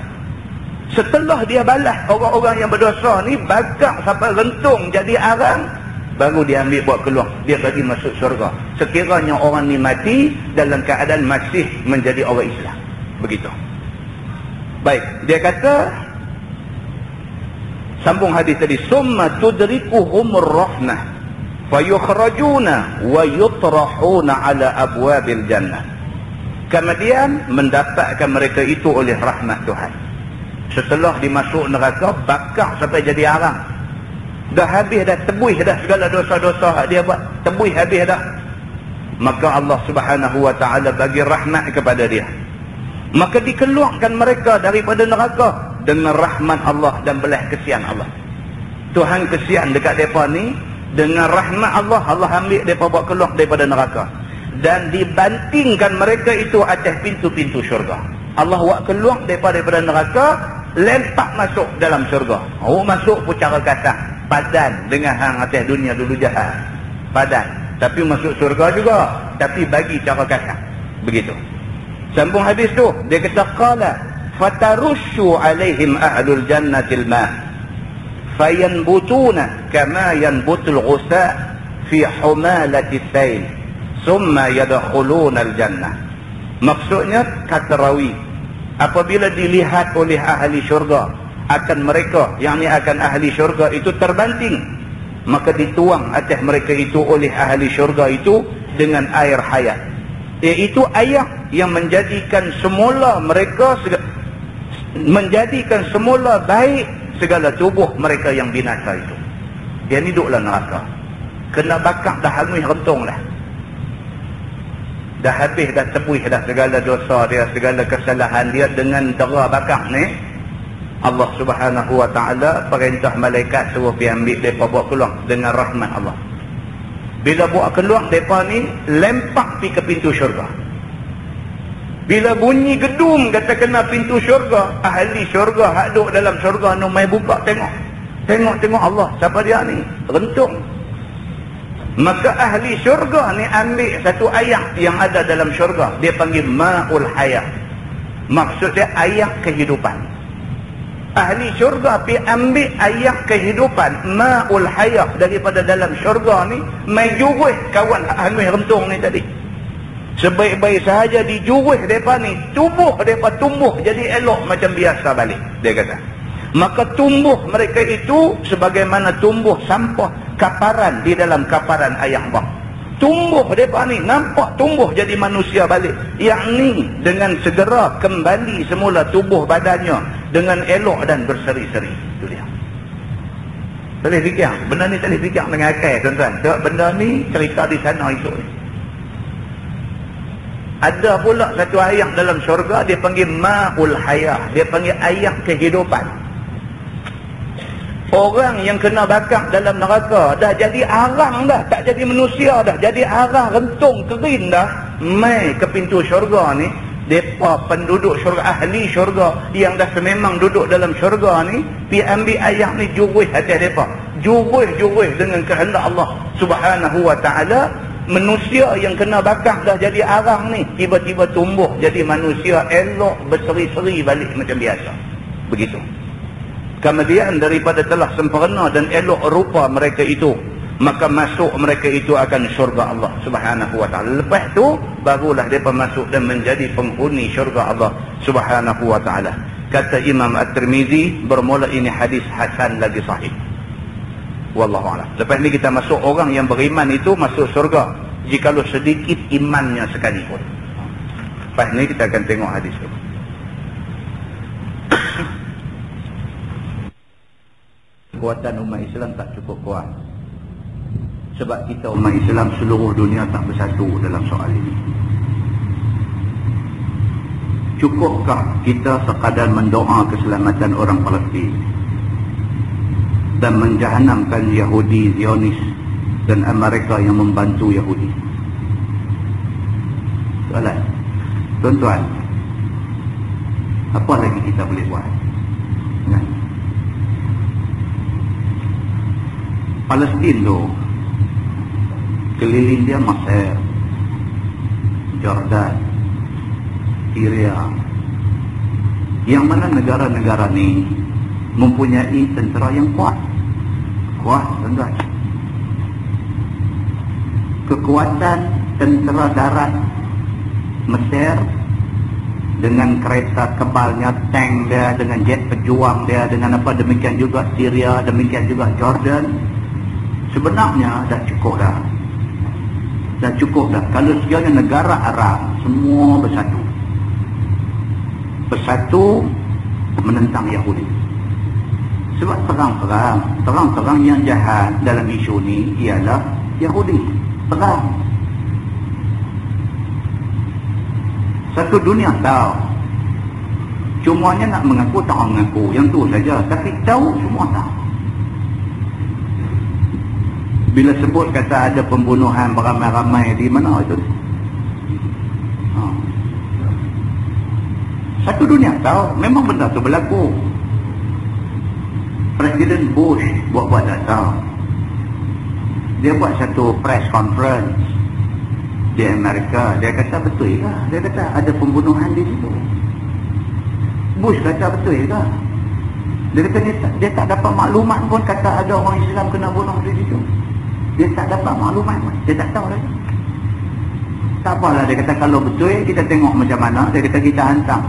A: Setelah dia balas orang-orang yang berdosa ni, bakar sampai rentung jadi arang, baru dia ambil buat keluar, dia bagi masuk surga. Sekiranya orang ni mati dalam keadaan masih menjadi orang Islam. Begitu. Baik, dia kata, sambung hadis tadi, summa tudrikuhumur rahmah fayukhrajuna wa yutrahuna ala abwabil jannah. Kemudian mendapatkan mereka itu oleh rahmat Tuhan. Setelah dimasuk neraka, bakar sampai jadi arang. Dah habis dah, tebuih dah segala dosa-dosa dia buat, tebuih habis dah. Maka Allah Subhanahu wa taala bagi rahmat kepada dia. Maka dikeluarkan mereka daripada neraka dengan rahmat Allah dan belas kesian Allah. Tuhan kesian dekat depa ni, dengan rahmat Allah, Allah ambil depa bawa keluar daripada neraka dan dibantingkan mereka itu atas pintu-pintu syurga. Allah buat keluar daripada neraka, lempak masuk dalam syurga. Masuk pun cara kasar, padan dengan hang atas dunia dulu jahat. Padan. Tapi masuk surga juga, tapi bagi cara kasar. Begitu. Sambung hadis tu, dia kata qala fatarushu alaihim ahlul jannatil ma fayanbutuna kama yanbutul ghusa fi humalati sayl thumma yadkhuluna al jannah. Maksudnya kata rawi, apabila dilihat oleh ahli syurga akan mereka, yakni akan ahli syurga itu terbanting, maka dituang atas mereka itu oleh ahli syurga itu dengan air hayat, iaitu air yang menjadikan semula mereka menjadikan semula baik segala tubuh mereka yang binasa itu. Dia ni duduklah neraka. Kena bakar dah hangus rentung dah. Dah habis dah tepuih dah segala dosa dia, segala kesalahan dia dengan dera bakar ni. Allah Subhanahu wa ta'ala perintah malaikat suruh pergi ambil mereka bawa keluar dengan rahmat Allah. Bila bawa keluar, mereka ni lempak pergi ke pintu syurga. Bila bunyi gedung kata kena pintu syurga, ahli syurga hak duduk dalam syurga ni mai buka tengok. Tengok Allah, siapa dia ni? Rentung. Maka ahli syurga ni ambil satu ayat yang ada dalam syurga. Dia panggil ma'ul hayat. Maksudnya ayat kehidupan. Ahli syurga pergi ambil ayat kehidupan, ma'ul hayat daripada dalam syurga ni, mai jurus kawan hangus rentung ni tadi. Sebaik-baik sahaja dijurus mereka ni, tubuh mereka tumbuh jadi elok macam biasa balik, dia kata. Maka tumbuh mereka itu sebagaimana tumbuh sampah kaparan di dalam kaparan ayam bang. Tumbuh mereka ni, nampak tumbuh jadi manusia balik. Yang ni dengan segera kembali semula tubuh badannya dengan elok dan berseri-seri. Itu dia. Tak boleh fikir. Benda ni tak boleh fikir dengan akal, tuan-tuan. Benda ni cerita di sana esok ni. Ada pula satu ayat dalam syurga, dia panggil ma'ul hayah. Dia panggil ayat kehidupan. Orang yang kena bakar dalam neraka dah jadi arang dah, tak jadi manusia dah, jadi arang, rentung, kering dah, mai ke pintu syurga ni. Depa penduduk syurga, ahli syurga yang dah sememang duduk dalam syurga ni, pi ambil ayat ni jurus hati depa. Jurus dengan kehendak Allah Subhanahu wa ta'ala. Manusia yang kena bakar dah jadi arang ni, tiba-tiba tumbuh jadi manusia elok, berseri-seri balik macam biasa. Begitu. Kemudian daripada telah sempurna dan elok rupa mereka itu, maka masuk mereka itu akan syurga Allah Subhanahu wa ta'ala. Lepas tu barulah mereka masuk dan menjadi penghuni syurga Allah Subhanahu wa ta'ala. Kata Imam At-Tirmizi, bermula ini hadis hasan lagi sahih. Wallahu a'lam. Lepas ni kita masuk orang yang beriman itu masuk syurga jikalau sedikit imannya sekalipun. Lepas ni kita akan tengok hadis tu. Kekuatan umat Islam tak cukup kuat. Sebab kita umat Islam seluruh dunia tak bersatu dalam soal ini. Cukupkah kita sekadar mendoa keselamatan orang Palestin dan menjahanamkan Yahudi, Zionis dan Amerika yang membantu Yahudi? Soalan. Tuan-tuan, apa lagi kita boleh buat? Nah, Palestin tu keliling dia Mesir, Jordan, Syria, yang mana negara-negara ni mempunyai tentera yang kuat. Tuan-tuan. Kekuatan tentera darat Mesir dengan kereta kebalnya, tank dia, dengan jet pejuang dia, dengan apa, demikian juga Syria, demikian juga Jordan. Sebenarnya dah cukup dah. Dah cukup dah. Kalau sekiranya negara Arab semua bersatu. Bersatu menentang Yahudi. Sebab terang-terang yang jahat dalam isu ni ialah Yahudi. Terang. Satu dunia tahu. Cumanya nak mengaku tak mengaku. Yang tu saja. Tapi tahu semua tahu. Bila sebut kata ada pembunuhan beramai-ramai di mana itu? Satu dunia tahu. Memang benda tu berlaku. Presiden Bush buat-buat tak tahu. Dia buat satu press conference di Amerika. Dia kata betul ke? Dia kata ada pembunuhan di situ. Bush kata betul ke? Dia kata dia tak dapat maklumat pun kata ada orang Islam kena bunuh di situ. Dia tak dapat maklumat pun. Dia tak tahu lagi. Tak apalah, dia kata kalau betul kita tengok macam mana. Dia kata kita hantar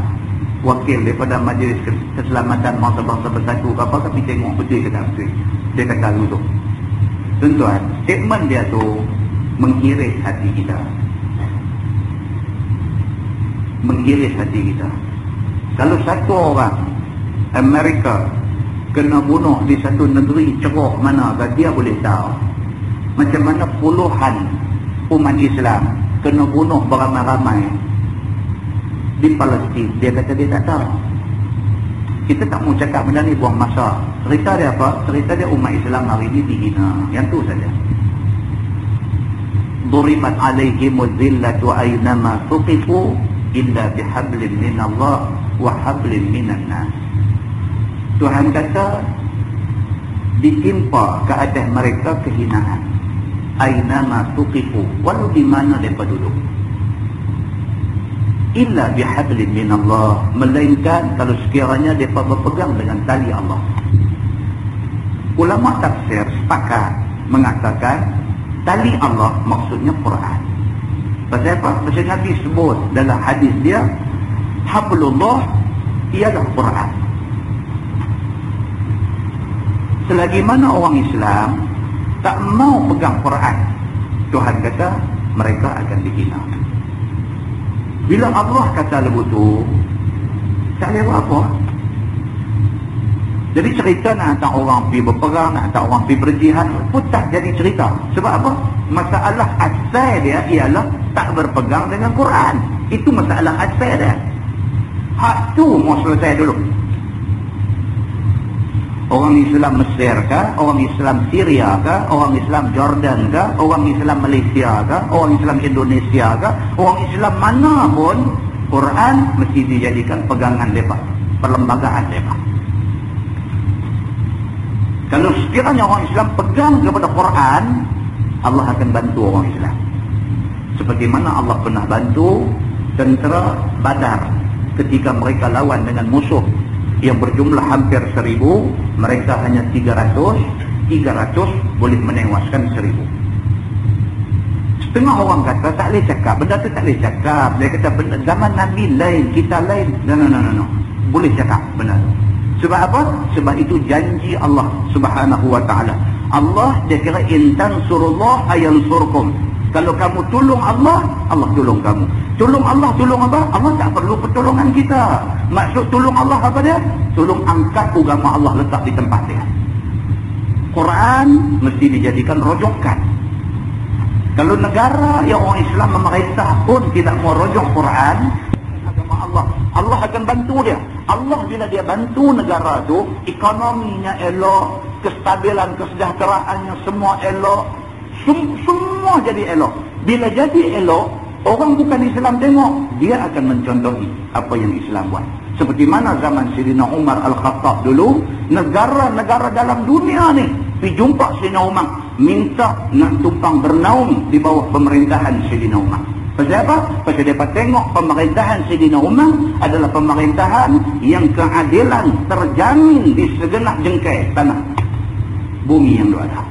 A: wakil daripada Majlis Keselamatan Bangsa-Bangsa Bersatu ke apa, tapi tengok betul ke tak betul. Dia kata begitu. Tuan-tuan, statement dia tu mengiris hati kita. Mengiris hati kita. Kalau satu orang Amerika
B: kena bunuh di satu negeri ceruk mana, dia boleh tahu. Macam mana puluhan umat Islam kena bunuh beramai-ramai di Palestin, dia kata dia tak tahu. Kita tak mau cakap benda ni, buang masa. Cerita dia apa? Cerita dia umat Islam hari ini dihina. Yang tu saja. Duribat alaihimul zillatu aynama tuqifu illa bihablin minallah wa hablin minan nas. Tuhan kata ditimpa ke atas mereka kehinaan. Aynama tuqifu, walau di mana mereka duduk. Illa bihablin minallah, melainkan kalau sekiranya mereka berpegang dengan tali Allah. Ulama tafsir sepakat mengatakan tali Allah maksudnya Quran. Pasal apa? Pasal Nabi sebut dalam hadis dia, hablullah ialah Quran. Selagi mana orang Islam tak mau pegang Quran, Tuhan kata mereka akan dihina. Bila Allah kata begitu, tak boleh buat apa. Jadi cerita nak hantar orang pergi berperang, nak hantar orang pergi berjihad pun tak jadi cerita. Sebab apa? Masalah asal dia ialah tak berpegang dengan Quran. Itu masalah asal dia. Hak tu mau selesai dulu. Orang Islam Mesir kah? Orang Islam Syria kah? Orang Islam Jordan kah? Orang Islam Malaysia kah? Orang Islam Indonesia kah? Orang Islam mana pun, Quran mesti dijadikan pegangan mereka, perlembagaan mereka. Kalau sekiranya orang Islam pegang kepada Quran, Allah akan bantu orang Islam. Seperti mana Allah pernah bantu tentera Badar ketika mereka lawan dengan musuh yang berjumlah hampir 1000, mereka hanya 300 boleh menewaskan 1000. Setengah orang kata tak boleh cakap, benda tu tak boleh cakap. Dia kata benda zaman Nabi lain, kita lain. No. Boleh cakap benda tu. Sebab apa? Sebab itu janji Allah Subhanahu wa ta'ala. Allah dia kira in tansurullah ayansurkum. Kalau kamu tolong Allah, Allah tolong kamu. Tolong Allah, tolong apa? Allah tak perlu pertolongan kita. Maksud tolong Allah apa dia? Tolong angkat agama Allah letak di tempat dia. Quran mesti dijadikan rojokan. Kalau negara yang orang Islam memerintah pun tidak mau rojok Quran, agama Allah, Allah akan bantu dia. Allah bila dia bantu negara tu, ekonominya elok, kestabilan, kesejahteraannya semua elok, semua jadi elok. Bila jadi elok, orang bukan Islam tengok, dia akan mencontohi apa yang Islam buat. Seperti mana zaman Sayyidina Umar Al-Khattab dulu, negara-negara dalam dunia ni pergi jumpa Sayyidina Umar, minta nak tumpang bernaung di bawah pemerintahan Sayyidina Umar. Pasal apa? Pasal mereka tengok pemerintahan Sayyidina Umar adalah pemerintahan yang keadilan terjamin di segenap jengkai tanah bumi yang ada.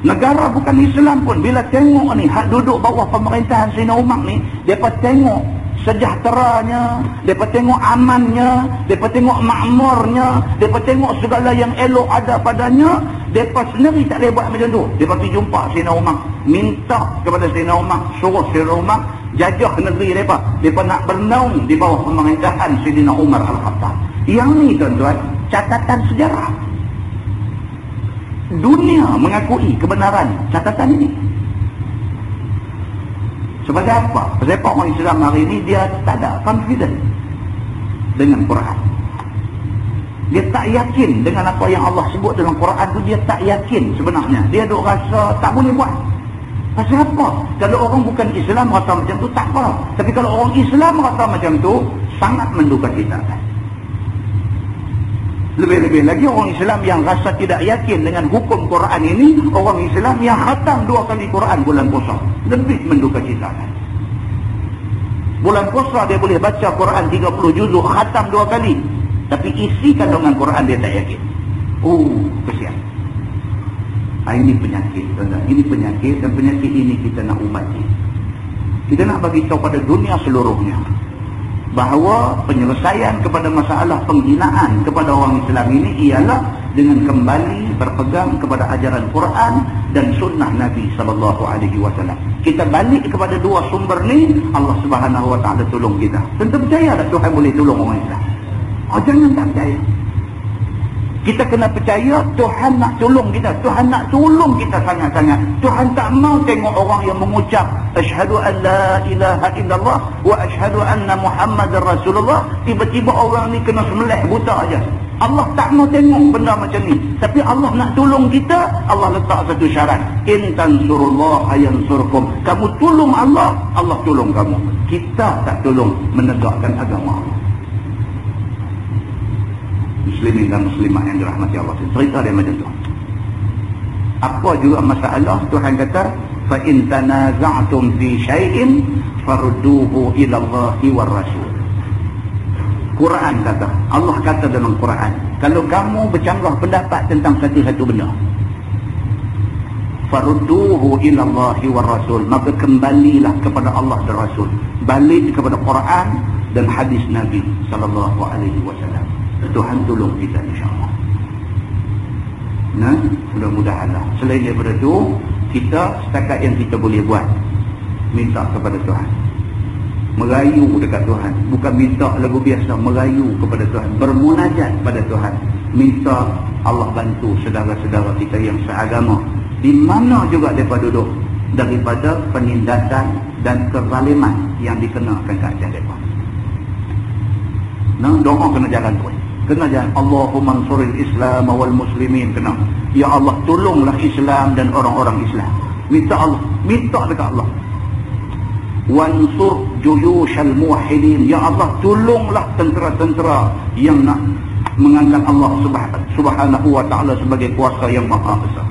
B: Negara bukan Islam pun bila tengok ni hak duduk bawah pemerintahan Sayyidina Umar ni, mereka tengok sejahteranya, mereka tengok amannya, mereka tengok makmurnya, mereka tengok segala yang elok ada padanya, mereka sendiri tak boleh buat macam tu. Mereka pergi jumpa Sayyidina Umar, minta kepada Sayyidina Umar, suruh Sayyidina Umar jajah negeri mereka. Mereka nak bernaung di bawah pemerintahan Sayyidina Umar Al-Khattab. Yang ni tuan-tuan, catatan sejarah. Dunia mengakui kebenaran catatan ini. Sebab apa? Sebab orang Islam hari ini dia tak ada confident dengan Quran. Dia tak yakin dengan apa yang Allah sebut dalam Quran tu, dia tak yakin sebenarnya. Dia duk rasa tak boleh buat. Pasal apa? Kalau orang bukan Islam rasa macam tu tak apa. Tapi kalau orang Islam rasa macam tu, sangat mendukacitakan. Lebih-lebih lagi orang Islam yang rasa tidak yakin dengan hukum Quran ini, orang Islam yang khatam 2 kali Quran bulan puasa, lebih mendukacitakan. Bulan puasa dia boleh baca Quran 30 juzuk, khatam 2 kali, tapi isi kandungan Quran dia tak yakin. Kesian. Ini penyakit, tuan-tuan. Ini penyakit, dan penyakit ini kita nak ubati. Kita nak bagi tahu pada dunia seluruhnya bahawa penyelesaian kepada masalah penghinaan kepada orang Islam ini ialah dengan kembali berpegang kepada ajaran Quran dan sunnah Nabi SAW. Kita balik kepada 2 sumber ni, Allah Subhanahu Wa Taala tolong kita. Tentu percaya tak Tuhan boleh tolong orang Islam? Jangan tak percaya. Kita kena percaya Tuhan nak tolong kita. Tuhan nak tolong kita sangat-sangat. Tuhan tak mau tengok orang yang mengucap asyhadu an la ilaha illallah wa asyhadu anna Muhammadar Rasulullah, tiba-tiba orang ni kena sembelih buta aja. Allah tak mau tengok benda macam ni. Tapi Allah nak tolong kita, Allah letak satu syarat. In tansurullaha yansurkum. Kamu tolong Allah, Allah tolong kamu. Kita tak tolong menegakkan agama Allah. Muslimin dan muslimat yang dirahmati Allah, cerita dia macam tu. Apa juga masalah, Tuhan kata fa in tanaza'tum fi syai'in farudduhu ila Allahi war rasul. Quran kata, Allah kata dalam Quran, kalau kamu bercanggah pendapat tentang satu-satu benda, farudduhu ila Allahi war rasul, maka kembalilah kepada Allah dan Rasul, balik kepada Quran dan hadis Nabi sallallahu alaihi wasallam. Tuhan tolong kita insya-Allah. Nah, mudah-mudahanlah. Selain daripada itu, kita setakat yang kita boleh buat, minta kepada Tuhan, merayu dekat Tuhan, bukan minta lagu biasa, merayu kepada Tuhan, bermunajat pada Tuhan, minta Allah bantu saudara-saudara kita yang seagama di mana juga mereka duduk daripada penindasan dan kezaliman yang dikenakan ke atas mereka. Nah, doa kena jalan tu. Kena jalan. Allahumma ansuril Islam wal muslimin. Kena. Ya Allah, tolonglah Islam dan orang-orang Islam. Minta Allah, minta dekat Allah. Wansur juyushal muwahhidin. Ya Allah, tolonglah tentera-tentera yang nak mengangkat Allah subhanahu wa ta'ala sebagai kuasa yang maha besar.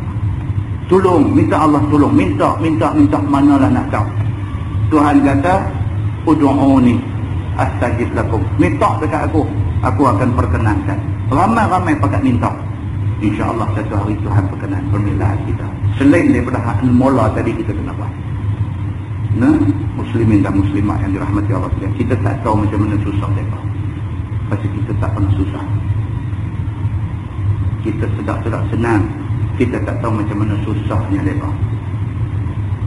B: Tolong, minta Allah tolong, minta manalah nak tahu. Tuhan kata, ud'uni astajib lakum. Minta dekat aku akan perkenankan. Ramai-ramai pakat minta. InsyaAllah satu hari Tuhan perkenan permintaan kita. Selain daripada hak mula tadi kita kena buat. Nah, muslimin dan muslimat yang dirahmati Allah sekalian, kita tak tahu macam mana susah mereka. Pasal kita tak pernah susah. Kita sedap-sedap senang, kita tak tahu macam mana susahnya mereka.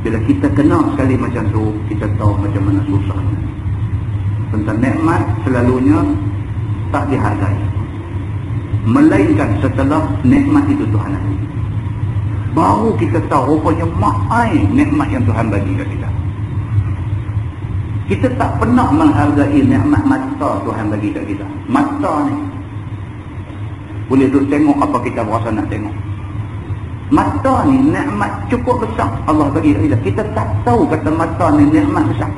B: Bila kita kenal sekali macam tu, kita tahu macam mana susahnya. Tentang nikmat selalunya tak dihargai, melainkan setelah nikmat itu Tuhan bagi, baru kita tahu rupanya mahal nikmat yang Tuhan bagi kat kita. Kita tak pernah menghargai nikmat mata Tuhan bagi kat kita. Mata ni boleh duduk tengok apa kita berasa nak tengok. Mata ni nikmat cukup besar Allah bagi kat kita. Kita tak tahu kata mata ni nikmat besar.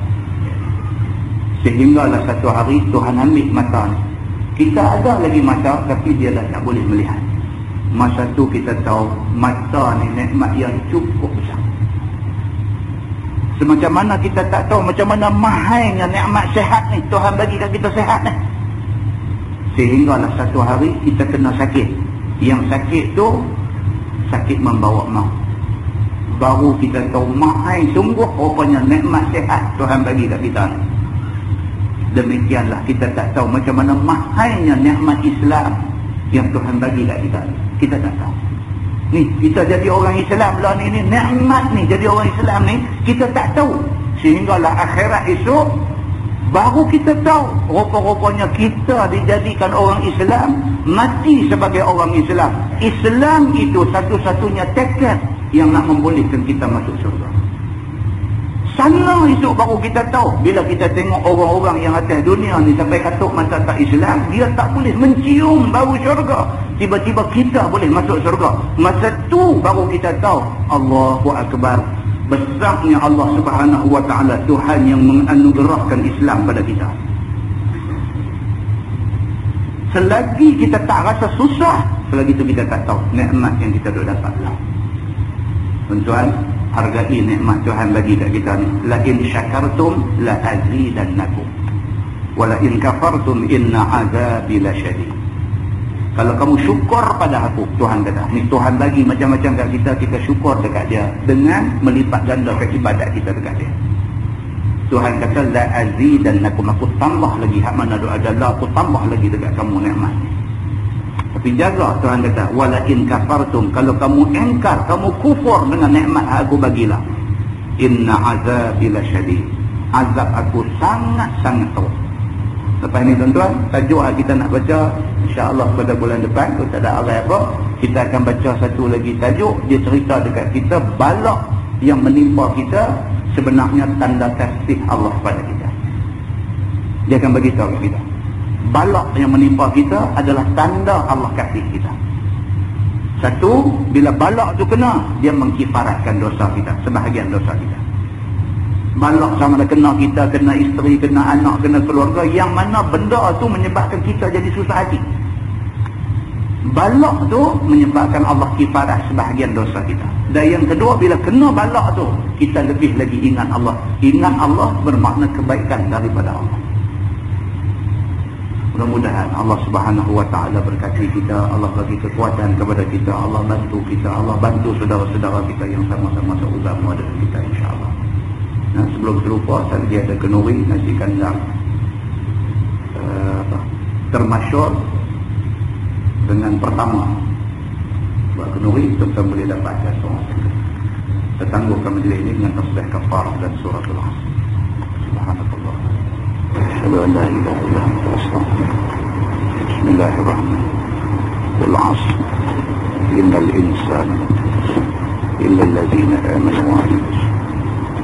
B: Sehinggalah satu hari Tuhan ambil mata ni. Kita ada lagi mata, tapi dia dah tak boleh melihat. Masa tu kita tahu mata ni nikmat yang cukup besar. Semacam mana kita tak tahu macam mana mahalnya nikmat sihat ni. Tuhan bagi kat kita sihat ni. Sehinggalah satu hari kita kena sakit. Yang sakit tu sakit membawa maut. Baru kita tahu mahal sungguh rupanya nikmat sihat Tuhan bagi kat kita ni. Demikianlah kita tak tahu macam mana mahalnya nikmat Islam yang Tuhan bagi kat kita. Kita tak tahu. Ni kita jadi orang Islam lah ni nikmat ni, jadi orang Islam ni kita tak tahu. Sehinggalah akhirat esok baru kita tahu rupa-rupanya kita dijadikan orang Islam, mati sebagai orang Islam. Islam itu satu-satunya tiket yang nak membolehkan kita masuk syurga. Sana esok baru kita tahu. Bila kita tengok orang-orang yang atas dunia ni sampai katuk mata tak Islam, dia tak boleh mencium bau syurga. Tiba-tiba kita boleh masuk syurga. Masa tu baru kita tahu Allahu Akbar, besarnya Allah Subhanahu wa ta'ala, Tuhan yang menganugerahkan Islam pada kita. Selagi kita tak rasa susah, selagi itu kita tak tahu nikmat yang kita dah dapat lah. Tuan-tuan, hargai nikmat Tuhan bagi kat kita ni. La in syakartum la azidannakum wa la in kafartum inna azabi lasyadid. Kalau kamu syukur pada aku, Tuhan kata, ni Tuhan bagi macam-macam kat kita, kita syukur dekat dia dengan melipat gandakan ibadat kita dekat dia. Tuhan kata la azidannakum, aku tambah lagi hak mana ada la, aku tambah lagi dekat kamu nikmat. Tapi jaga, Tuhan kata wala in kafartum, kalau kamu engkar, kamu kufur dengan nikmat aku bagilah, inna azabi lasyadid, azab aku sangat-sangat teruk. Lepas ni tuan-tuan, tajuk yang kita nak baca insya-Allah pada bulan depan, kalau tak ada arai apa, kita akan baca satu lagi tajuk. Dia cerita dekat kita balak yang menimpa kita sebenarnya tanda kasih Allah pada kita. Dia akan bagi tahu kita, balak yang menimpa kita adalah tanda Allah kasih kita. Satu, bila balak tu kena, dia mengkifaratkan dosa kita, sebahagian dosa kita. Balak sama ada kena kita, kena isteri, kena anak, kena keluarga, yang mana benda tu menyebabkan kita jadi susah hati. Balak tu menyebabkan Allah kifarat sebahagian dosa kita. Dan yang kedua, bila kena balak tu, kita lebih lagi ingat Allah. Ingat Allah bermakna kebaikan daripada Allah. Mudah-mudahan Allah Subhanahu wa ta'ala berkati kita, Allah bagi kekuatan kepada kita, Allah bantu kita, Allah bantu saudara-saudara kita yang sama-sama seagama dengan kita, insya-Allah. Nah, sebelum terlupa, saya ada kenuri nasi kandang termasyur dengan pertama. Buat kenuri, kita boleh dapat seorang sekali. Kita tangguhkan majlis ini dengan tasbih kafarah dan suratul Asr. Subhanallah. Asyhadu an la ilaha illa anta astaghfiruka. Bismillahirrahmanirrahim. Wal 'asr. Innal insana illa alladhina amanu wa 'amilus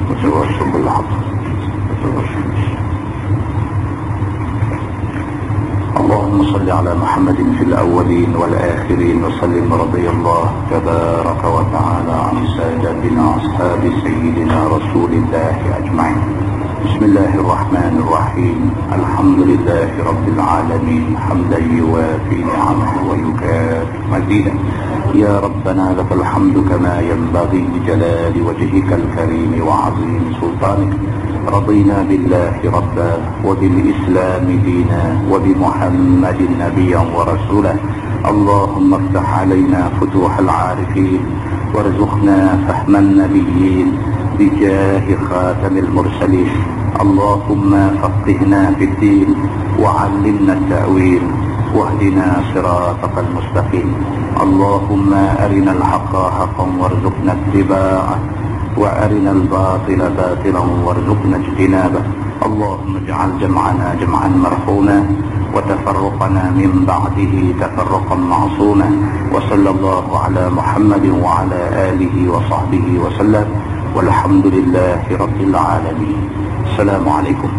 B: وتواصوا بالحق وتواصوا بالصبر. اللهم صل على محمد في الأولين والآخرين وسلم رضي الله تبارك وتعالى عن سادتنا أصحاب سيدنا رسول الله أجمعين. بسم الله الرحمن الرحيم. الحمد لله رب العالمين حمدا يوافي نعمه ويكافئ مزيدا. يا ربنا لك الحمد كما ينبغي لجلال وجهك الكريم وعظيم سلطانك. رضينا بالله ربا وبالإسلام دينا وبمحمد نبيا ورسولا. اللهم افتح علينا فتوح العارفين وارزقنا فهم النبيين بجاه خاتم المرسلين. اللهم فقهنا في الدين وعلمنا التأويل واهدنا صراطك المستقيم. اللهم أرنا الحق حقا وارزقنا اتباعه وأرنا الباطل باطلا وارزقنا اجتنابه. اللهم اجعل جمعنا جمعا مرحوما وتفرقنا من بعده تفرقا معصوما. وصلى الله على محمد وعلى آله وصحبه وسلم والحمد لله رب العالمين. السلام عليكم.